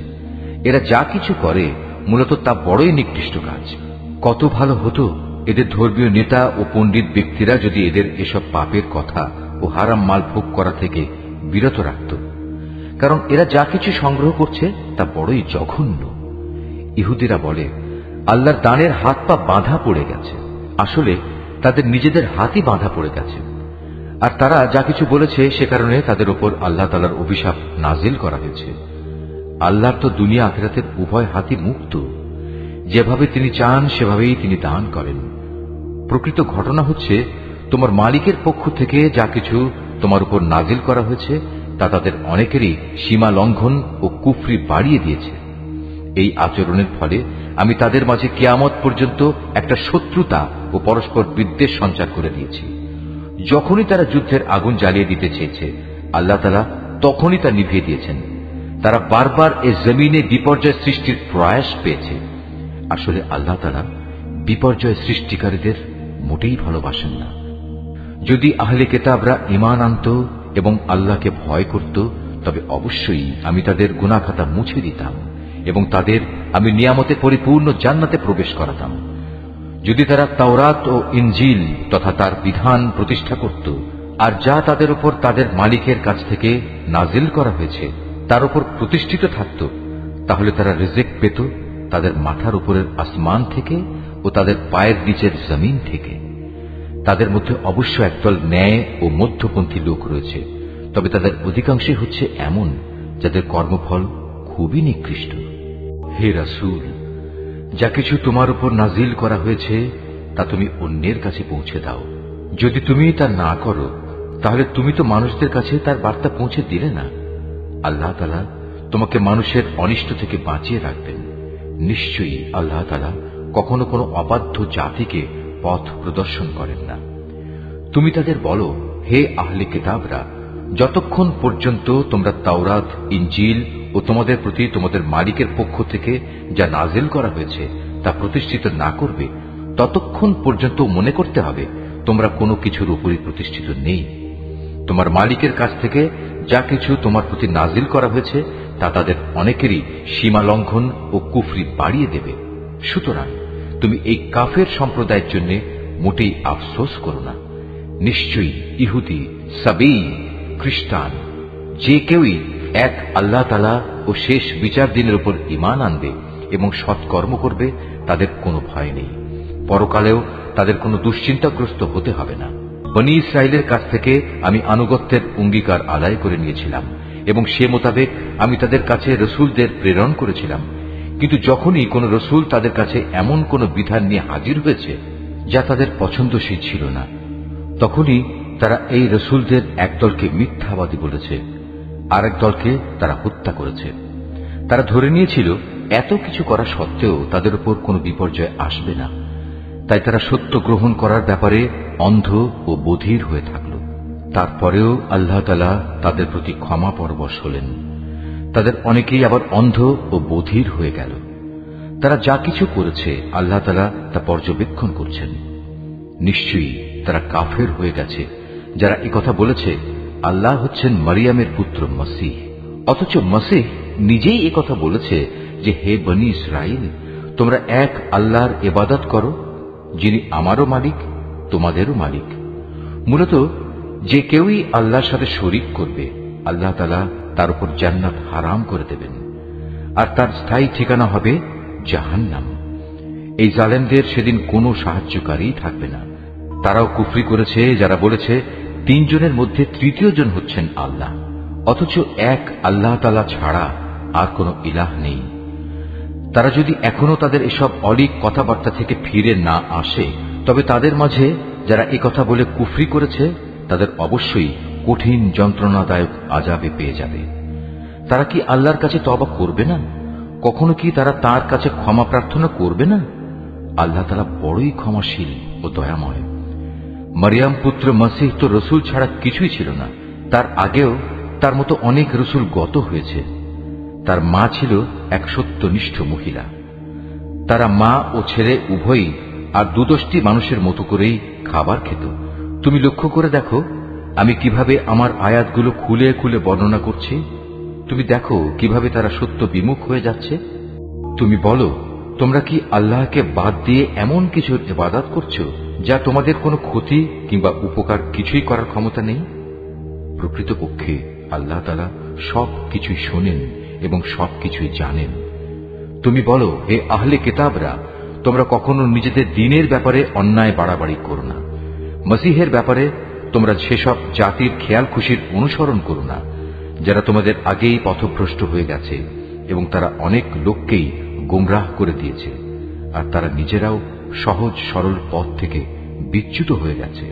এরা যা কিছু করে মূলত তা বড়ই নিকৃষ্ট কাজ। কত ভালো হতো এদের ধর্মীয় নেতা ও পণ্ডিত ব্যক্তিরা যদি এদের এসব পাপের কথা ও হারাম মাল ভোগ করা থেকে বিরত রাখত, কারণ এরা যা কিছু সংগ্রহ করছে তা বড়ই জঘন্য। ইহুদিরা বলে, আল্লাহর দানের হাত পা বাঁধা পড়ে গেছে। আসলে তাদের নিজেদের হাতই বাঁধা পড়ে গেছে। আর তারা যা কিছু বলেছে সে কারণে তাদের উপর আল্লাহ তাআলার অভিশাপ নাজিল করা হয়েছে। আল্লাহর তো দুনিয়া আখিরাতের উভয় হাতই মুক্ত। যেভাবে তিনি চান সেভাবেই তিনি দান করেন। প্রকৃত ঘটনা হচ্ছে, তোমার মালিকের পক্ষ থেকে যা কিছু তোমার উপর নাজিল করা হয়েছে তা তাদের অনেকেরই সীমা লঙ্ঘন ও কুফরি বাড়িয়ে দিয়েছে। এই আচরণের ফলে আমি তাদের মাঝে কিয়ামত পর্যন্ত একটা শত্রুতা ও পরস্পর বিদ্বেষ সঞ্চার করে দিয়েছি। যখনই তারা যুদ্ধের আগুন জ্বালিয়ে দিতে চেয়েছে, আল্লাহ তাআলা তখনই তা নিভিয়ে দিয়েছেন। তারা বারবার এ জমিনে বিপর্যয় সৃষ্টির প্রয়াস পেয়েছে। আসলে আল্লাহ তাআলা বিপর্যয় সৃষ্টিকারীদের মোটেই ভালোবাসেন না। যদি আহলে কিতাবরা ঈমান আনত এবং আল্লাহকে ভয় করত, তবে অবশ্যই আমি তাদের গুনাহ খাতা মুছে দিতাম এবং তাদের আমি নিয়ামতে পরিপূর্ণ জান্নাতে প্রবেশ করাতাম। যদি তারা তাওরাত ও ইনজিল তথা তার বিধান প্রতিষ্ঠা করত, আর যা তাদের উপর তাদের মালিকের কাছ থেকে নাজিল করা হয়েছে তার উপর প্রতিষ্ঠিত থাকত, তাহলে তারা রিজিক পেত তাদের মাথার উপরের আসমান থেকে ও তাদের পায়ের নিচের জমিন থেকে। তাদের মধ্যে অবশ্য একদল ন্যায় ও মধ্যপন্থী লোক রয়েছে, তবে তাদের অধিকাংশই হচ্ছে এমন যাদের কর্মফল খুবই নিকৃষ্ট। হে রাসূল, যা কিছু তোমার উপর নাজিল করা হয়েছে তা তুমি অন্যের কাছে পৌঁছে দাও। যদি তুমি তা না করো, তাহলে তুমি তো মানুষদের কাছে তার বার্তা পৌঁছে দিলে না। আল্লাহ তাআলা তোমাকে মানুষের অনিষ্ট থেকে বাঁচিয়ে রাখবেন। নিশ্চয়ই আল্লাহ তাআলা কখনো কোনো অবাধ্য জাতিকে পথ প্রদর্শন করেন না। তুমি তাদের বলো, হে আহলে কিতাবরা, যতক্ষণ পর্যন্ত তোমরা তাওরাত, ইনজিল ও তোমাদের প্রতি তোমাদের মালিকের পক্ষ থেকে যা নাজিল করা হয়েছে তা প্রতিষ্ঠিত না করবে, ততক্ষণ পর্যন্ত মনে করতে হবে তোমরা কোনো কিছুর উপরই প্রতিষ্ঠিত নেই। তোমার মালিকের কাছ থেকে যা কিছু তোমার প্রতি নাজিল করা হয়েছে তা তাদের অনেকেরই সীমা লঙ্ঘন ও কুফরি বাড়িয়ে দেবে। সুতরাং তুমি এই কাফের সম্প্রদায়ের জন্য মোটেই আফসোস করো না। নিশ্চয়ই ইহুদি, সাবী, খ্রিস্টান যে কেউই এক আল্লাহ তাআলা ও শেষ বিচার দিনের উপর ঈমান আনবে এবং সৎকর্ম করবে তাদের কোনো ভয় নেই, পরকালেও তাদের কোনো দুশ্চিন্তাগ্রস্ত হতে হবে না। বনী ইসরায়েলের কাছ থেকে আমি আনুগত্যের অঙ্গীকার আদায় করে নিয়েছিলাম এবং সে মোতাবেক আমি তাদের কাছে রসুলদের প্রেরণ করেছিলাম। কিন্তু যখনই কোন রসুল তাদের কাছে এমন কোন বিধান নিয়ে হাজির হয়েছে যা তাদের পছন্দসই ছিল না, তখনই তারা এই রসুলদের একদলকে মিথ্যাবাদী বলেছে, আরেক দলকে তারা হত্যা করেছে। তারা ধরে নিয়েছিল এত কিছু করা সত্ত্বেও তাদের উপর কোনো বিপর্যয় আসবে না, তাই তারা সত্য গ্রহণ করার ব্যাপারে অন্ধ ও বধির হয়ে থাকল। তারপরেও আল্লাহ তাআলা তাদের প্রতি ক্ষমা পরবশ হলেন। তাদের অনেকেই আবার অন্ধ ও বধির হয়ে গেল। তারা যা কিছু করেছে আল্লাহ তাআলা তা পর্যবেক্ষণ করছেন। নিশ্চয়ই তারা কাফের হয়ে গেছে যারা একথা বলেছে আল্লাহ হচ্ছেন মারিয়ামের পুত্র মসীহ, অথচ মসীহ নিজেই একথা বলেছে যে হে বনী ইসরাইল, তোমরা এক আল্লাহর ইবাদত করো যিনি আমারও মালিক তোমাদেরও মালিক। মূলত যে কেউই আল্লাহর সাথে শরীক করবে আল্লাহ তাআলা তার উপর জান্নাত হারাম করে দেবেন, আর তার স্থায়ী ঠিকানা হবে জাহান্নাম। এই জালেমদের সেদিন কোনো সাহায্যকারী থাকবে না। তারাও কুফরি করেছে যারা বলেছে তিনজনের মধ্যে তৃতীয় জন হচ্ছেন আল্লাহ, অথচ এক আল্লাহ তাআলা ছাড়া আর কোনো ইলাহ নেই। তারা যদি এখনো তাদের এসব অলীক কথাবার্তা থেকে ফিরে না আসে, তবে তাদের মাঝে যারা একথা বলে কুফরি করেছে তাদের অবশ্যই কঠিন যন্ত্রণাদায়ক আযাবে পেয়ে যাবে। তারা কি আল্লাহর কাছে তওবা করবে না? কখনো কি তারা তার কাছে ক্ষমা প্রার্থনা করবে না? আল্লাহ তাআলা বড়ই ক্ষমাশীল ও দয়াময়। মারিয়াম পুত্র মসীহ তো রসুল ছাড়া কিছুই ছিল না। তার আগেও তার মতো অনেক রসুল গত হয়েছে। তার মা ছিল এক সত্যনিষ্ঠ মহিলা। তারা মা ও ছেলে উভয়ই আর দুদশটি মানুষের মতো করেই খাবার খেত। তুমি লক্ষ্য করে দেখো আমি কিভাবে আমার আয়াতগুলো খুলে খুলে বর্ণনা করছি। তুমি দেখো কিভাবে তারা সত্য বিমুখ হয়ে যাচ্ছে। তুমি বলো, তোমরা কি আল্লাহকে বাদ দিয়ে এমন কিছুর ইবাদত করছো যা তোমাদের কোনো ক্ষতি কিংবা উপকার কিছুই করার ক্ষমতা নেই? প্রকৃতপক্ষে আল্লাহ তাআলা সব কিছুই শোনেন এবং সবকিছুই জানেন। তুমি বলো, হে আহলে কিতাবরা, তোমরা কখনো নিজেদের দ্বীনের ব্যাপারে অন্যায় বাড়াবাড়ি করো না। মসীহের ব্যাপারে তোমরা সেসব জাতির খেয়াল খুশির অনুসরণ করো না যারা তোমাদের আগেই পথভ্রষ্ট হয়ে গেছে এবং তারা অনেক লোককেই গোমরাহ করে দিয়েছে, আর তারা নিজেরাও সহজ সরল পথ থেকে বিচ্যুত হয়ে গেছে।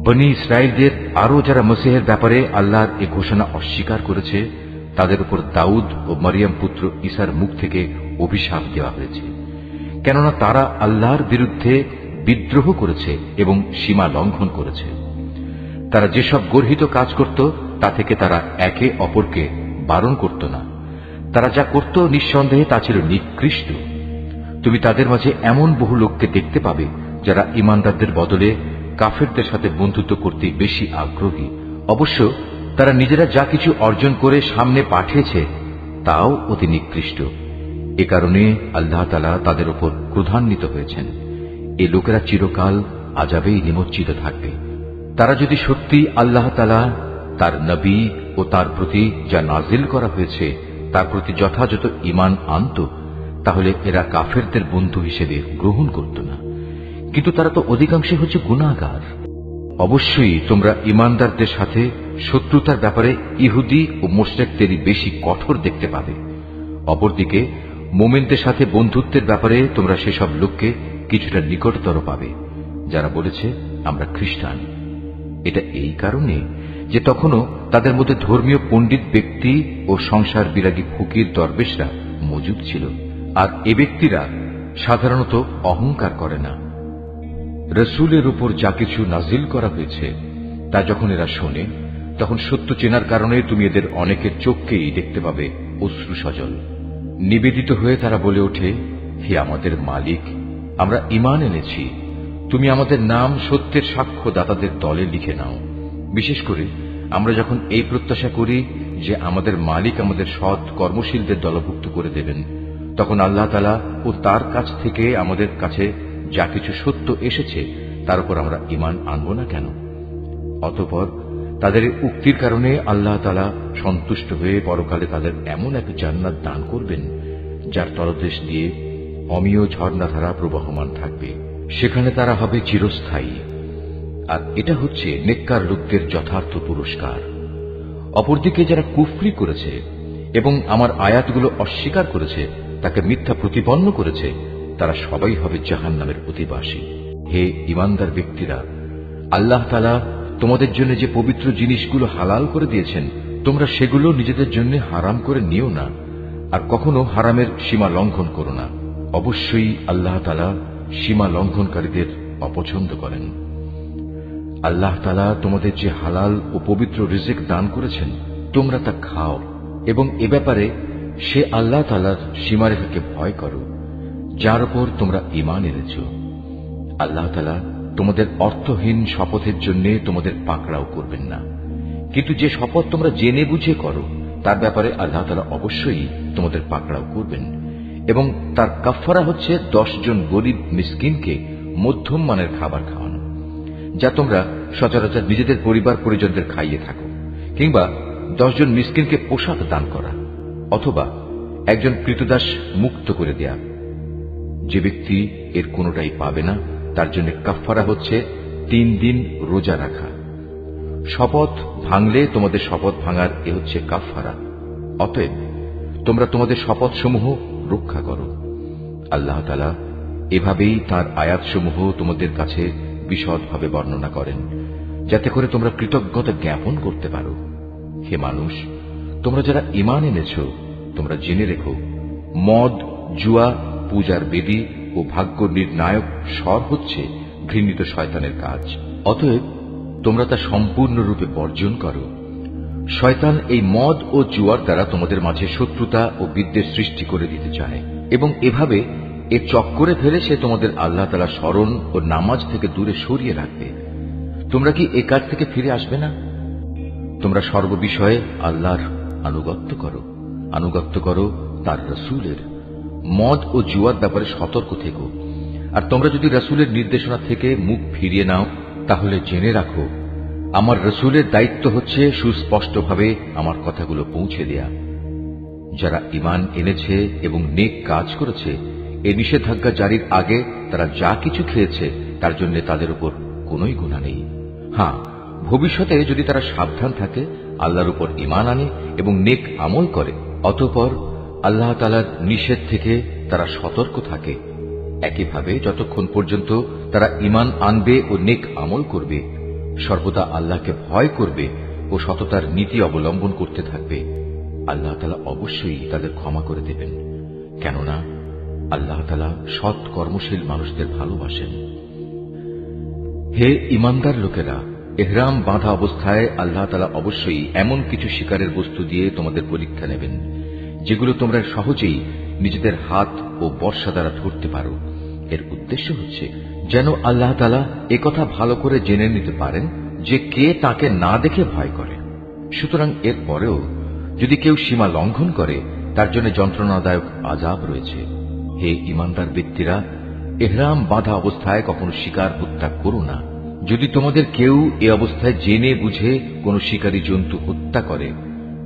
বনী ইসরায়েলদের আরো যারা মসীহের ব্যাপারে আল্লাহর এ ঘোষণা অস্বীকার করেছে তাদের উপর দাউদ ও মারিয়াম পুত্র ঈসার মুখ থেকে অভিশাপ দেওয়া হয়েছে, কেননা তারা আল্লাহর বিরুদ্ধে বিদ্রোহ করেছে এবং সীমা লঙ্ঘন করেছে। তারা যেসব গর্হিত কাজ করত তা থেকে তারা একে অপরকে বারণ করত না। তারা যা করত নিঃসন্দেহে তা ছিল নিকৃষ্ট। তুমি তাদের মাঝে এমন বহু লোককে দেখতে পাবে যারা ঈমানদারদের বদলে কাফেরদের সাথে বন্ধুত্ব করতে বেশি আগ্রহী। অবশ্য তারা নিজেরা যা কিছু অর্জন করে সামনে পাঠিয়েছে তাও অতি নিকৃষ্ট। এ কারণে আল্লাহ তাআলা তাদের উপর ক্রোধান্বিত হয়েছেন। এই লোকেরা চিরকাল আযাবেই নিমজ্জিত থাকবে। তারা যদি সত্যি আল্লাহ তাআলা, তার নবী ও তার প্রতি যা নাজিল করা হয়েছে তার প্রতি যথাযথ ঈমান আনত, তাহলে এরা কাফেরদের বন্ধু হিসেবে গ্রহণ করত না। কিন্তু তারা তো অধিকাংশই হচ্ছে গুনাহগার। অবশ্যই তোমরা ঈমানদারদের সাথে শত্রুতার ব্যাপারে ইহুদি ও মুশরিকদেরই বেশি কঠোর দেখতে পাবে। অপরদিকে মুমিনদের সাথে বন্ধুত্বের ব্যাপারে তোমরা সেসব লোককে কিছুটা নিকটতর পাবে যারা বলেছে আমরা খ্রিস্টান। এটা এই কারণে যে তখনও তাদের মধ্যে ধর্মীয় পণ্ডিত ব্যক্তি ও সংসার বিরাগী ফকির দরবেশরা মজুদ ছিল, আর এ ব্যক্তিরা সাধারণত অহংকার করে না। রসুলের উপর যা কিছু নাজিল করা হয়েছে তা যখন এরা শোনে তখন সত্য চেনার কারণে তুমি এদের অনেকের চোখকেই দেখতে পাবে অশ্রু সজল। নিবেদিত হয়ে তারা বলে ওঠে, হে আমাদের মালিক, আমরা ঈমান এনেছি, তুমি আমাদের নাম সত্যের সাক্ষ্যদাতাদের দলে লিখে নাও। বিশেষ করে আমরা যখন এই প্রত্যাশা করি যে আমাদের মালিক আমাদের সৎ কর্মশীলদের দলভুক্ত করে দেবেন, তখন আল্লাহ তাআলা ও তার কাছ থেকে আমাদের কাছে যা কিছু সত্য এসেছে তার উপর আমরা ঈমান আনব না কেন? অতঃপর তাদের উক্তির কারণে আল্লাহ তাআলা সন্তুষ্ট হয়ে পরকালে তাদের এমন এক জান্নাত দান করবেন যার তলদেশ দিয়ে অমীয় ঝর্ণাধারা প্রবহমান থাকবে। সেখানে তারা হবে চিরস্থায়ী। আর এটা হচ্ছে নেককার লোকদের যথার্থ পুরস্কার। অপরদিকে যারা কুফরি করেছে এবং আমার আয়াতগুলো অস্বীকার করেছে, তাকে মিথ্যা প্রতিপন্ন করেছে, তারা সবাই হবে জাহান্নামের অধিবাসী। হে ঈমানদার ব্যক্তিরা, আল্লাহ তাআলা তোমাদের জন্য যে পবিত্র জিনিসগুলো হালাল করে দিয়েছেন, তোমরা সেগুলো নিজেদের জন্য হারাম করে নিও না, আর কখনো হারামের সীমা লঙ্ঘন করো না। অবশ্যই আল্লাহ তাআলা সীমা লঙ্ঘনকারীদের অপছন্দ করেন। আল্লাহ তাআলা তোমাদের যে হালাল ও পবিত্র রিজিক দান করেছেন, তোমরা তা খাও এবং এ ব্যাপারে সে আল্লাহ তাআলার সীমারেখাকে ভয় করো, যার উপর তোমরা ঈমান এনেছ। আল্লাহ তাআলা তোমাদের অর্থহীন শপথের জন্য তোমাদের পাকড়াও করবেন না, কিন্তু যে শপথ তোমরা জেনে বুঝে করো তার ব্যাপারে আল্লাহ তাআলা অবশ্যই তোমাদের পাকড়াও করবেন। এবং তার কাফফারা হচ্ছে 10 জন গরিব মিসকিনকে মধ্যম মানের খাবার খাওয়ানো, যা তোমরা সচরাচর নিজেদের পরিবার পরিজনদের খাইয়ে থাকো, কিংবা 10 জন মিসকিনকে পোশাক দান করা, অথবা একজন ক্রীতদাস মুক্ত করে দেয়া। যে ব্যক্তি এর কোনোটাই পাবে না তার জন্য কাফফারা হচ্ছে 3 দিন রোজা রাখা। শপথ ভাঙলে তোমাদের শপথ ভাঙার এ হচ্ছে কাফফারা। অতএব তোমরা তোমাদের শপথসমূহ রক্ষা করো। আল্লাহ তাআলা এভাবেই তাঁর আয়াতসমূহ তোমাদের কাছে বিশদভাবে বর্ণনা করেন, যাতে করে তোমরা কৃতজ্ঞতা জ্ঞাপন করতে পারো। হে মানুষ, তোমরা যারা ঈমান এনেছ, তোমরা জেনে রেখো, মদ, জুয়া, পূজার বেদী ও ভাগ্য নির্ণায়ক স্বর হচ্ছে ঘৃণিত শয়তানের কাজ। অতএব তোমরা তা সম্পূর্ণরূপে বর্জন করো। শয়তান এই মদ ও জুয়ার দ্বারা তোমাদের মাঝে শত্রুতা ও বিদ্বেষ সৃষ্টি করে দিতে চায়, এবং এভাবে এ চক্করে ফেলে সে তোমাদের আল্লাহ তাআলা স্মরণ ও নামাজ থেকে দূরে সরিয়ে রাখবে। তোমরা কি এ কাজ থেকে ফিরে আসবে না? তোমরা সর্ববিষয়ে আল্লাহর আনুগত্য করো তার রাসূলের। মদ ও জুয়ার ব্যাপারে সতর্ক থেকো। আর তোমরা যদি রাসূলের নির্দেশনা থেকে মুখ ফিরিয়ে নাও, তাহলে জেনে রাখো, আমার রাসূলের দায়িত্ব হচ্ছে সুস্পষ্টভাবে আমার কথাগুলো পৌঁছে দেয়া। যারা ঈমান এনেছে এবং নেক কাজ করেছে, এ নিষেধাজ্ঞা জারির আগে তারা যা কিছু খেয়েছে তার জন্য তাদের উপর কোনোই গুনাহ নেই। হ্যাঁ, ভবিষ্যতে যদি তারা সাবধান থাকে, আল্লাহর উপর ঈমান আনে এবং নেক আমল করে, অতঃপর আল্লাহ তাআলার নিষেধ থেকে তারা সতর্ক থাকে, একইভাবে যতক্ষণ পর্যন্ত তারা ঈমান আনবে ও নেক আমল করবে, সর্বদা আল্লাহকে ভয় করবে ও সততার নীতি অবলম্বন করতে থাকবে, আল্লাহ তাআলা অবশ্যই তাদের ক্ষমা করে দেবেন। কেননা আল্লাহ তাআলা সৎ কর্মশীল মানুষদের ভালোবাসেন। হে ঈমানদার লোকেরা, ইহরাম বাঁধা অবস্থায় আল্লাহ তাআলা অবশ্যই এমন কিছু শিকারের বস্তু দিয়ে তোমাদের পরীক্ষা নেবেন, যেগুলো তোমরা সহজেই নিজেদের হাত ও বর্শা দ্বারা ধরতে পারো। এর উদ্দেশ্য হচ্ছে যেন আল্লাহ তাআলা একথা ভালো করে জেনে নিতে পারেন যে কে তাকে না দেখে ভয় করে। সুতরাং এর পরেও যদি কেউ সীমা লঙ্ঘন করে, তার জন্য যন্ত্রণাদায়ক আযাব রয়েছে। হে ঈমানদার ব্যক্তিরা, ইহরাম বাঁধা অবস্থায় কখনো শিকার হত্যা করো না। যদি তোমাদের কেউ এ অবস্থায় জেনে বুঝে কোনো শিকারী জন্তু হত্যা করে,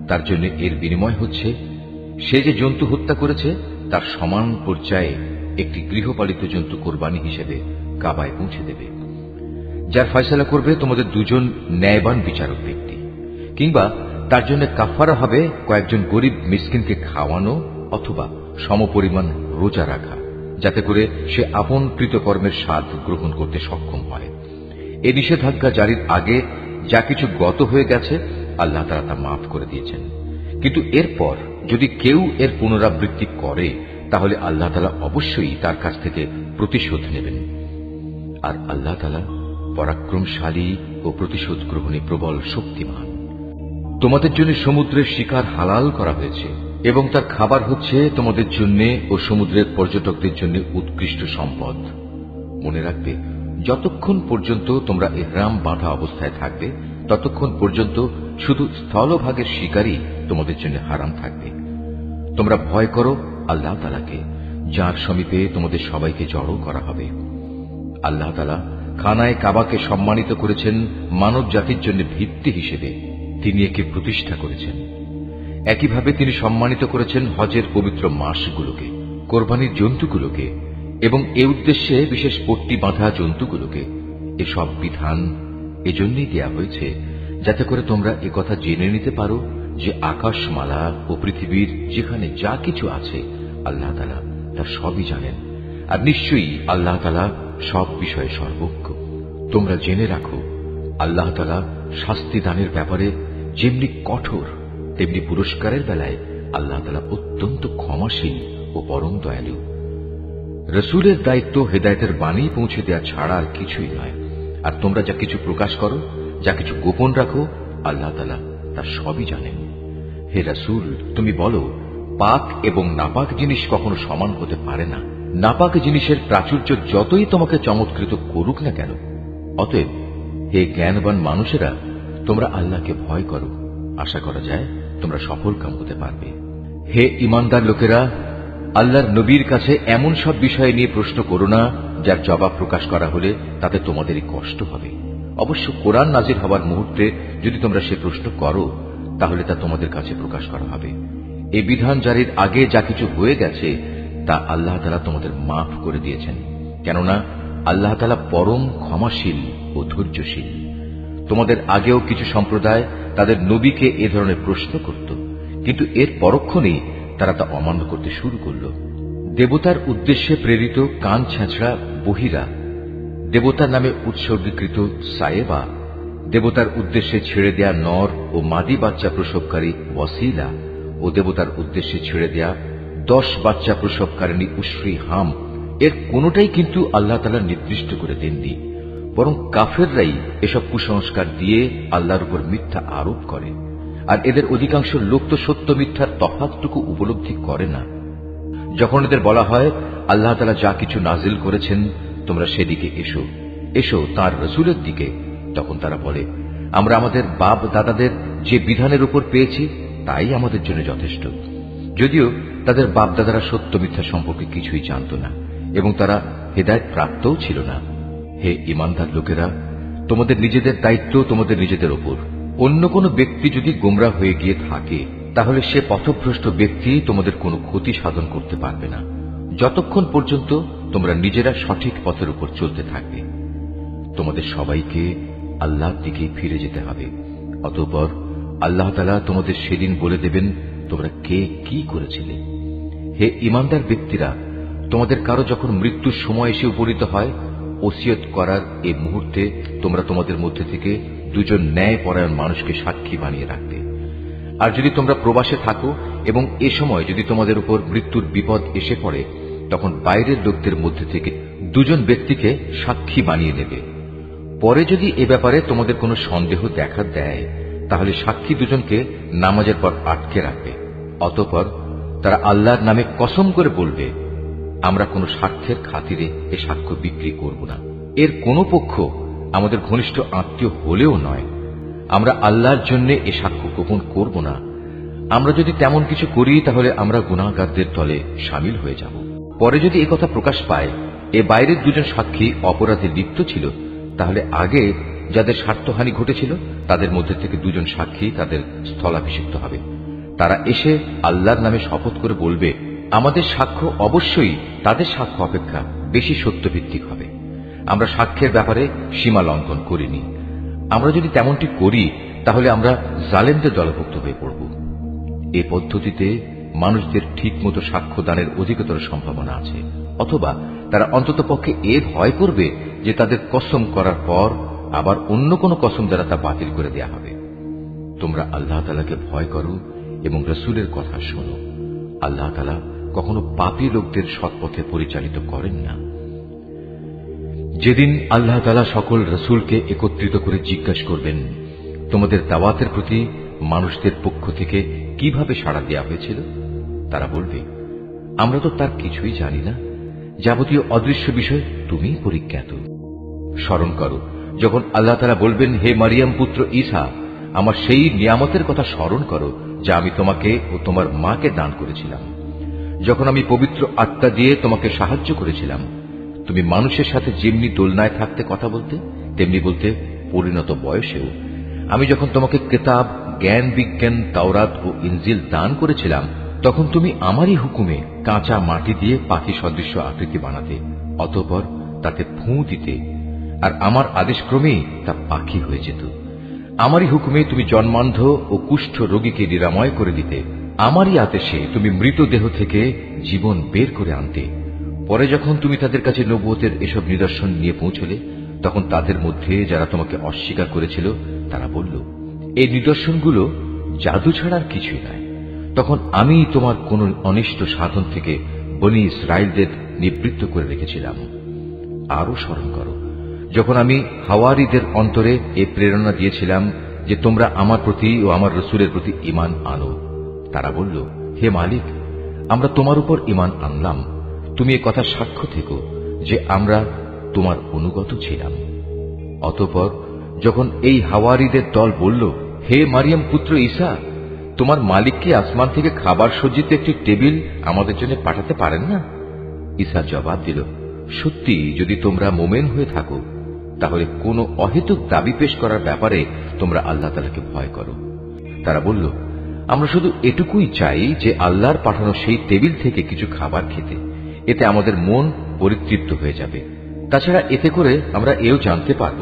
তার জন্য এর বিনিময় হচ্ছে সে যে জন্তু হত্যা করেছে তার সমান পর্যায়ে একটি গৃহপালিত জন্তু কোরবানি হিসেবে কাবায় পৌঁছে দেবে, যার ফয়সালা করবে তোমাদের দুজন ন্যায়বান বিচারক ব্যক্তি। কিংবা তার জন্য কাফফারা হবে কয়েকজন গরিব মিসকিনকে খাওয়ানো অথবা সমপরিমাণ রোজা রাখা, যাতে করে সে আপন কৃতকর্মের স্বাদ গ্রহণ করতে সক্ষম হয়। এ নিষেধাজ্ঞা জারির আগে যা কিছু গত হয়ে গেছে আল্লাহ তাআলা তা মাফ করে দিয়েছেন, কিন্তু এরপর যদি কেউ এর পুনরাবৃত্তি করে, তাহলে আল্লাহ তাআলা অবশ্যই তার কাছ থেকে প্রতিশোধ নেবেন। আর আল্লাহ তাআলা পরাক্রমশালী ও প্রতিশোধ গ্রহণে প্রবল শক্তিমান। তোমাদের জন্য সমুদ্রের শিকার হালাল করা হয়েছে, এবং তার খাবার হচ্ছে তোমাদের জন্য ও সমুদ্রের পর্যটকদের জন্য উৎকৃষ্ট সম্পদ। মনে রাখবে, যতক্ষণ পর্যন্ত তোমরা ইহরাম বাঁধা অবস্থায় থাকবে ততক্ষণ পর্যন্ত শুধু স্থলভাগের শিকারই তোমাদের জন্য হারাম থাকবে। তোমরা ভয় করো আল্লাহ তাআলাকে, যার সমীপে তোমাদের সবাইকে জড়ো করা হবে। আল্লাহ তাআলা খানায়ে কাবাকে সম্মানিত করেছেন মানব জাতির জন্য ভিত্তি হিসেবে। তিনি একে প্রতিষ্ঠা করেছেন। একইভাবে তিনি সম্মানিত করেছেন হজের পবিত্র মাসগুলোকে, কোরবানির জন্তুগুলোকে এবং এ উদ্দেশ্যে বিশেষ পট্টি বাঁধা জন্তুগুলোকে। এসব বিধান এজন্যই দেয়া হয়েছে যাতে করে তোমরা একথা জেনে নিতে পারো যে আকাশমালা ও পৃথিবীর যেখানে যা কিছু আছে আল্লাহ তাআলা তা সবই জানেন, আর নিশ্চয়ই আল্লাহ তাআলা সব বিষয়ে সর্বজ্ঞ। তোমরা জেনে রাখো, আল্লাহ তাআলা শাস্তি দানের ব্যাপারে যেমনি কঠোর, তেমনি পুরস্কারের বেলায় আল্লাহ তাআলা অত্যন্ত ক্ষমাশীল ও পরম দয়ালু। রসুলের দায়িত্ব হেদায়েতের বাণী পৌঁছে দেওয়া ছাড়া আর কিছুই নয়। আর তোমরা যা কিছু প্রকাশ করো, যা কিছু গোপন রাখো, আল্লাহ তাআলা তা সবই জানেন। হে রসুল, তুমি বলো, পাক এবং নাপাক জিনিস কখনো সমান হতে পারে না। নাপাক জিনিসের প্রাচুর্য যতই তোমাকে চমৎকৃত করুক না কেন। অতএব হে জ্ঞানবান মানুষেরা, তোমরা আল্লাহকে ভয় করো। আশা করা যায় তোমরা সফল কাম হতে পারবে। হে ইমানদার লোকেরা, আল্লাহর নবীর কাছে এমন সব বিষয় নিয়ে প্রশ্ন করো না যার জবাব প্রকাশ করা হলে তাতে তোমাদেরই কষ্ট হবে। অবশ্য কোরআন নাজিল হওয়ার মুহূর্তে যদি তোমরা সে প্রশ্ন করো তাহলে তা তোমাদের কাছে প্রকাশ করা হবে। এই বিধান জারির আগে যা কিছু হয়ে গেছে তা আল্লাহ তাআলা তোমাদের মাফ করে দিয়েছেন, কেননা আল্লাহ তাআলা পরম ক্ষমাশীল ও ধৈর্যশীল। তোমাদের আগেও কিছু সম্প্রদায় তাদের নবীকে এ ধরনের প্রশ্ন করত, কিন্তু এর পরক্ষণেই তারা তা অমান্য করতে শুরু করল। দেবতার উদ্দেশ্যে প্রেরিত কান ছেঁচড়া বহিরা, দেবতার নামে উৎসর্গীকৃত সায়েবা, দেবতার উদ্দেশ্যে ছেড়ে দেয়া নর ও মাদি বাচ্চা প্রসবকারী ওয়াসিলা ও দেবতার উদ্দেশ্যে ছেড়ে দেয়া 10 বাচ্চা প্রসবকারিণী উশরি হাম, এর কোনটাই কিন্তু আল্লাহ তাআলা নির্দিষ্ট করে দেননি, বরং কাফেররাই এসব কুসংস্কার দিয়ে আল্লাহর উপর মিথ্যা আরোপ করে। আর এদের অধিকাংশ লোক তো সত্য মিথ্যার তফাৎটুকু উপলব্ধি করে না। যখন এদের বলা হয় আল্লাহ তাআলা যা কিছু নাজিল করেছেন তোমরা সেদিকে এসো, এসো তাঁর রসুলের দিকে, তখন তারা বলে, আমরা আমাদের বাপ দাদাদের যে বিধানের উপর পেয়েছি তাই আমাদের জন্য যথেষ্ট। যদিও তাদের বাপ দাদারা সত্য মিথ্যা সম্পর্কে কিছুই জানত না এবং তারা হেদায়েত প্রাপ্তও ছিল না। হে ঈমানদার লোকেরা, তোমাদের নিজেদের দায়িত্ব তোমাদের নিজেদের ওপর। অন্য কোনো ব্যক্তি যদি গোমরাহ হয়ে গিয়ে থাকে তাহলে সে পথভ্রষ্ট ব্যক্তি তোমাদের কোনো ক্ষতি সাধন করতে পারবে না, যতক্ষণ পর্যন্ত তোমরা নিজেরা সঠিক পথের উপর চলতে থাকবে। তোমাদের সবাইকে আল্লাহর দিকে ফিরে যেতে হবে। অতঃপর আল্লাহ তাআলা তোমাদের সেদিন বলে দেবেন তোমরা কে কি করেছিলে। হে ঈমানদার ব্যক্তিরা, তোমাদের কারো যখন মৃত্যুর সময় এসে উপনীত হয়, ওসিয়ত করার এই মুহূর্তে তোমরা তোমাদের মধ্যে থেকে 2জন ন্যায়পরায়ণ মানুষকে সাক্ষী বানিয়ে রাখবে। আর যদি তোমরা প্রবাসে থাকো এবং এ সময় যদি তোমাদের উপর মৃত্যুর বিপদ এসে পড়ে, তখন বাইরের লোকদের মধ্যে থেকে 2জন ব্যক্তিকে সাক্ষী বানিয়ে নেবে। পরে যদি এ ব্যাপারে তোমাদের কোনো সন্দেহ দেখা দেয় তাহলে সাক্ষী 2জনকে নামাজের পর আটকে রাখবে। অতঃপর তারা আল্লাহর নামে কসম করে বলবে, আমরা কোনো স্বার্থের খাতিরে এ সাক্ষ্য বিক্রি করব না। এর কোনো পক্ষ আমাদের ঘনিষ্ঠ আত্মীয় হলেও নয়। আমরা আল্লাহর জন্য এ সাক্ষ্য গোপন করব না। আমরা যদি তেমন কিছু করি তাহলে আমরা গুনাহগারদের দলে শামিল হয়ে যাব। পরে যদি একথা প্রকাশ পায় এ বাইরের 2জন সাক্ষী অপরাধে লিপ্ত ছিল, তাহলে আগে যাদের স্বার্থহানি ঘটেছিল তাদের মধ্যে থেকে 2জন সাক্ষী তাদের স্থলাভিষিক্ত হবে। তারা এসে আল্লাহর নামে শপথ করে বলবে, আমাদের সাক্ষ্য অবশ্যই তাদের সাক্ষ্য অপেক্ষা বেশি সত্যভিত্তিক হবে। আমরা সাক্ষ্যের ব্যাপারে সীমা লঙ্ঘন করিনি। আমরা যদি তেমনটি করি তাহলে আমরা জালেমদের দলভুক্ত হয়ে পড়ব। এ পদ্ধতিতে মানুষদের ঠিক মতো সাক্ষ্য দানের অধিকতর সম্ভাবনা আছে, অথবা তারা অন্ততপক্ষে এ ভয় করবে যে তাদের কসম করার পর আবার অন্য কোনো কসম দ্বারা তা বাতিল করে দেয়া হবে। তোমরা আল্লাহ তাআলাকে ভয় করো এবং রসুলের কথা শোনো। আল্লাহ তাআলা কখনো পাপী লোকদের সৎপথে পরিচালিত করেন না। যেদিন আল্লাহ তাআলা সকল রসুলকে একত্রিত করে জিজ্ঞাসা করবেন, তোমাদের দাওয়াতের প্রতি মানুষদের পক্ষ থেকে কিভাবে সাড়া দেওয়া হয়েছিল, তারা বলবে, আমরা তো তার কিছুই জানি না, যাবতীয় অদৃশ্য বিষয় তুমিই পরিজ্ঞাত। স্মরণ করো যখন আল্লাহ তাআলা বলবেন, হে মারিয়াম পুত্র ঈসা, আমার সেই নিয়ামতের কথা স্মরণ করো যা আমি তোমাকে ও তোমার মাকে দান করেছিলাম। যখন আমি পবিত্র আত্মা দিয়ে তোমাকে সাহায্য করেছিলাম, তুমি মানুষের সাথে যেমনি দোলনায় থাকতে কথা বলতে, তেমনি বলতে পরিণত বয়সেও। আমি যখন তোমাকে কিতাব, জ্ঞান বিজ্ঞান, তাওরাত ও ইনজিল দান করেছিলাম, তখন তুমি আমারই হুকুমে কাঁচা মাটি দিয়ে পাখি সদৃশ্য আকৃতি বানাতে, অতঃপর তাতে ফুঁ দিতে, আর আমার আদেশক্রমেই তা পাখি হয়ে যেত। আমারই হুকুমে তুমি জন্মান্ধ ও কুষ্ঠ রোগীকে নিরাময় করে দিতে। আমারই আদেশে তুমি মৃতদেহ থেকে জীবন বের করে আনতে। পরে যখন তুমি তাদের কাছে নবুয়তের এসব নিদর্শন নিয়ে পৌঁছলে, তখন তাদের মধ্যে যারা তোমাকে অস্বীকার করেছিল তারা বলল, এই নিদর্শনগুলো জাদু ছাড়া আর কিছুই নয়। তখন আমি তোমার কোন অনিষ্ট সাধন থেকে বনী ইসরায়েলদের নিবৃত্ত করে রেখেছিলাম। আরো স্মরণ করো যখন আমি হাওয়ারীদের অন্তরে এই প্রেরণা দিয়েছিলাম যে তোমরা আমার প্রতি ও আমার রসুলের প্রতি ঈমান আনো। তারা বলল, হে মালিক, আমরা তোমার উপর ঈমান আনলাম। তুমি এ কথা সাক্ষ্য থেকো যে আমরা তোমার অনুগত ছিলাম। অতঃপর যখন এই হাওয়ারীদের দল বলল, হে মারিয়াম পুত্র ঈসা, তোমার মালিক কি আসমান থেকে খাবার সজ্জিত একটি টেবিল আমাদের জন্য পাঠাতে পারেন না? ঈসা জবাব দিল, সত্যি যদি তোমরা মোমেন হয়ে থাকো, তাহলে কোনো অহেতুক দাবি পেশ করার ব্যাপারে তোমরা আল্লাহ তাআলাকে ভয় করো। তারা বলল, আমরা শুধু এটুকুই চাই যে আল্লাহর পাঠানো সেই টেবিল থেকে কিছু খাবার খেতে, এতে আমাদের মন পরিতৃপ্ত হয়ে যাবে। তাছাড়া এতে করে আমরা এও জানতে পারব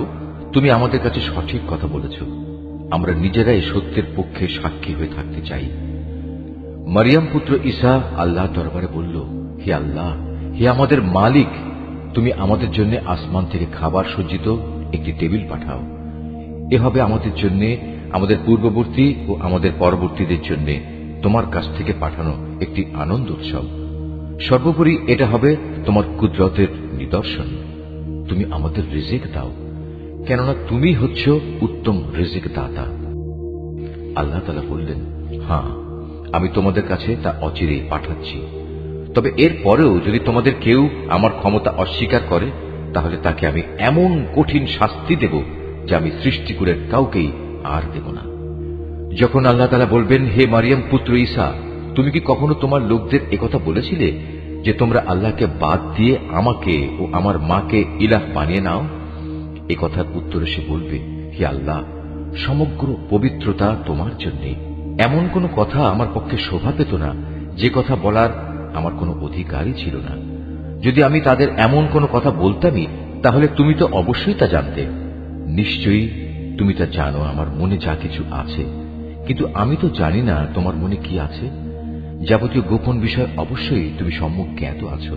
তুমি আমাদের কাছে সঠিক কথা বলেছ। আমরা নিজেরাই সত্যের পক্ষে সাক্ষী হয়ে থাকতে চাই। মারিয়াম পুত্র ঈসা আল্লাহর দরবারে বলল, হে আল্লাহ, হে আমাদের মালিক, তুমি আমাদের জন্য আসমান থেকে খাবার সজ্জিত একটি টেবিল পাঠাও। এ হবে আমাদের জন্য, আমাদের পূর্ববর্তী ও আমাদের পরবর্তীদের জন্য তোমার কাছ থেকে পাঠানো একটি আনন্দ উৎসব। সর্বোপরি এটা হবে তোমার কুদরতের নিদর্শন। তুমি আমাদের রিজিক দাও, কেননা তুমি হচ্ছ উত্তম রিজিক দাতা। আল্লাহ তাআলা বললেন, হ্যাঁ, আমি তোমাদের কাছে তা অচিরেই পাঠাচ্ছি। তবে এর পরেও যদি তোমাদের কেউ আমার ক্ষমতা অস্বীকার করে, তাহলে তাকে আমি এমন কঠিন শাস্তি দেব যা আমি সৃষ্টিকুলের কাউকেই আর দেব না। যখন আল্লাহ তাআলা বলবেন, হে মারিয়াম পুত্র ঈসা, তুমি কি কখনো তোমার লোকদের একথা বলেছিলে যে তোমরা আল্লাহকে বাদ দিয়ে আমাকে ও আমার মাকে ইলাহ বানিয়ে নাও? এ কথার উত্তরে সে বলবে, হে আল্লাহ, সমগ্র পবিত্রতা তোমার জন্যে। এমন কোনো কথা আমার পক্ষে শোভা পেত না যে কথা বলার আমার কোনো অধিকারই ছিল না। যদি আমি তাদের এমন কোনো কথা বলতামই, তাহলে তুমি তো অবশ্যই তা জানতে। নিশ্চয়ই তুমি তা জানো আমার মনে যা কিছু আছে, কিন্তু আমি তো জানি না তোমার মনে কি আছে। যাবতীয় গোপন বিষয় অবশ্যই তুমি সম্যক জ্ঞাত আছো।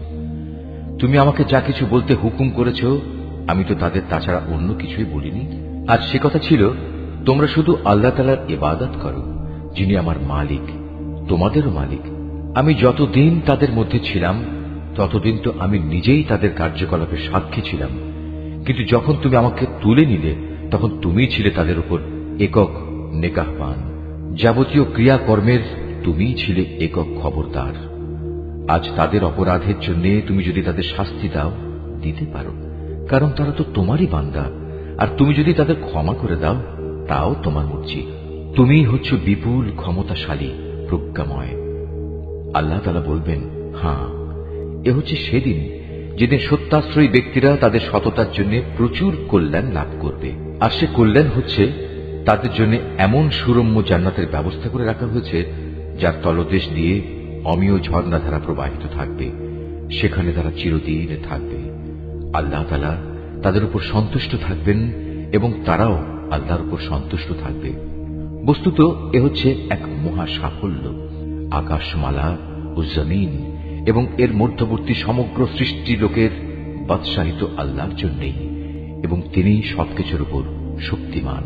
তুমি আমাকে যা কিছু বলতে হুকুম করেছ, আমি তো তাদের তাছাড়া অন্য কিছুই বলিনি। আর সে কথা ছিল, তোমরা শুধু আল্লাহ তাআলার ইবাদত করো, যিনি আমার মালিক, তোমাদেরও মালিক। আমি যতদিন তাদের মধ্যে ছিলাম, ততদিন তো আমি নিজেই তাদের কার্যকলাপের সাক্ষী ছিলাম। কিন্তু যখন তুমি আমাকে তুলে নিলে, তখন তুমিই ছিলে তাদের উপর একক নেকাহবান। যাবতীয় ক্রিয়াকর্মের তুমিই ছিলে একক খবরদার। আজ তাদের অপরাধের জন্য তুমি যদি তাদের শাস্তি দাও, দিতে পারো, কারণ তারা তো তোমারই বান্দা। আর তুমি যদি তাদের ক্ষমা করে দাও, তাও তোমার মর্জি। তুমিই হচ্ছ বিপুল ক্ষমতাশালী, প্রজ্ঞাময়। আল্লাহ তাআলা বলবেন, হ্যাঁ, এ হচ্ছে সেদিন যেদিন সত্যাশ্রয়ী ব্যক্তিরা তাদের সততার জন্য প্রচুর কল্যাণ লাভ করবে। আর সে কল্যাণ হচ্ছে তাদের জন্য এমন সুরম্য জান্নাতের ব্যবস্থা করে রাখা হয়েছে, যার তলদেশ দিয়ে অমীয় ঝর্ণাধারা প্রবাহিত থাকবে। সেখানে তারা চিরদিন থাকবে। আল্লাহ তাআলা তাদের উপর সন্তুষ্ট থাকবেন এবং তারাও আল্লাহর উপর সন্তুষ্ট থাকবে। বস্তুত এ হচ্ছে এক মহা সাফল্য। আকাশমালা ও জমিন এবং এর মধ্যবর্তী সমগ্র সৃষ্টি লোকের বাদশাহিত আল্লাহর জন্যই, এবং তিনি সবকিছুর উপর শক্তিমান।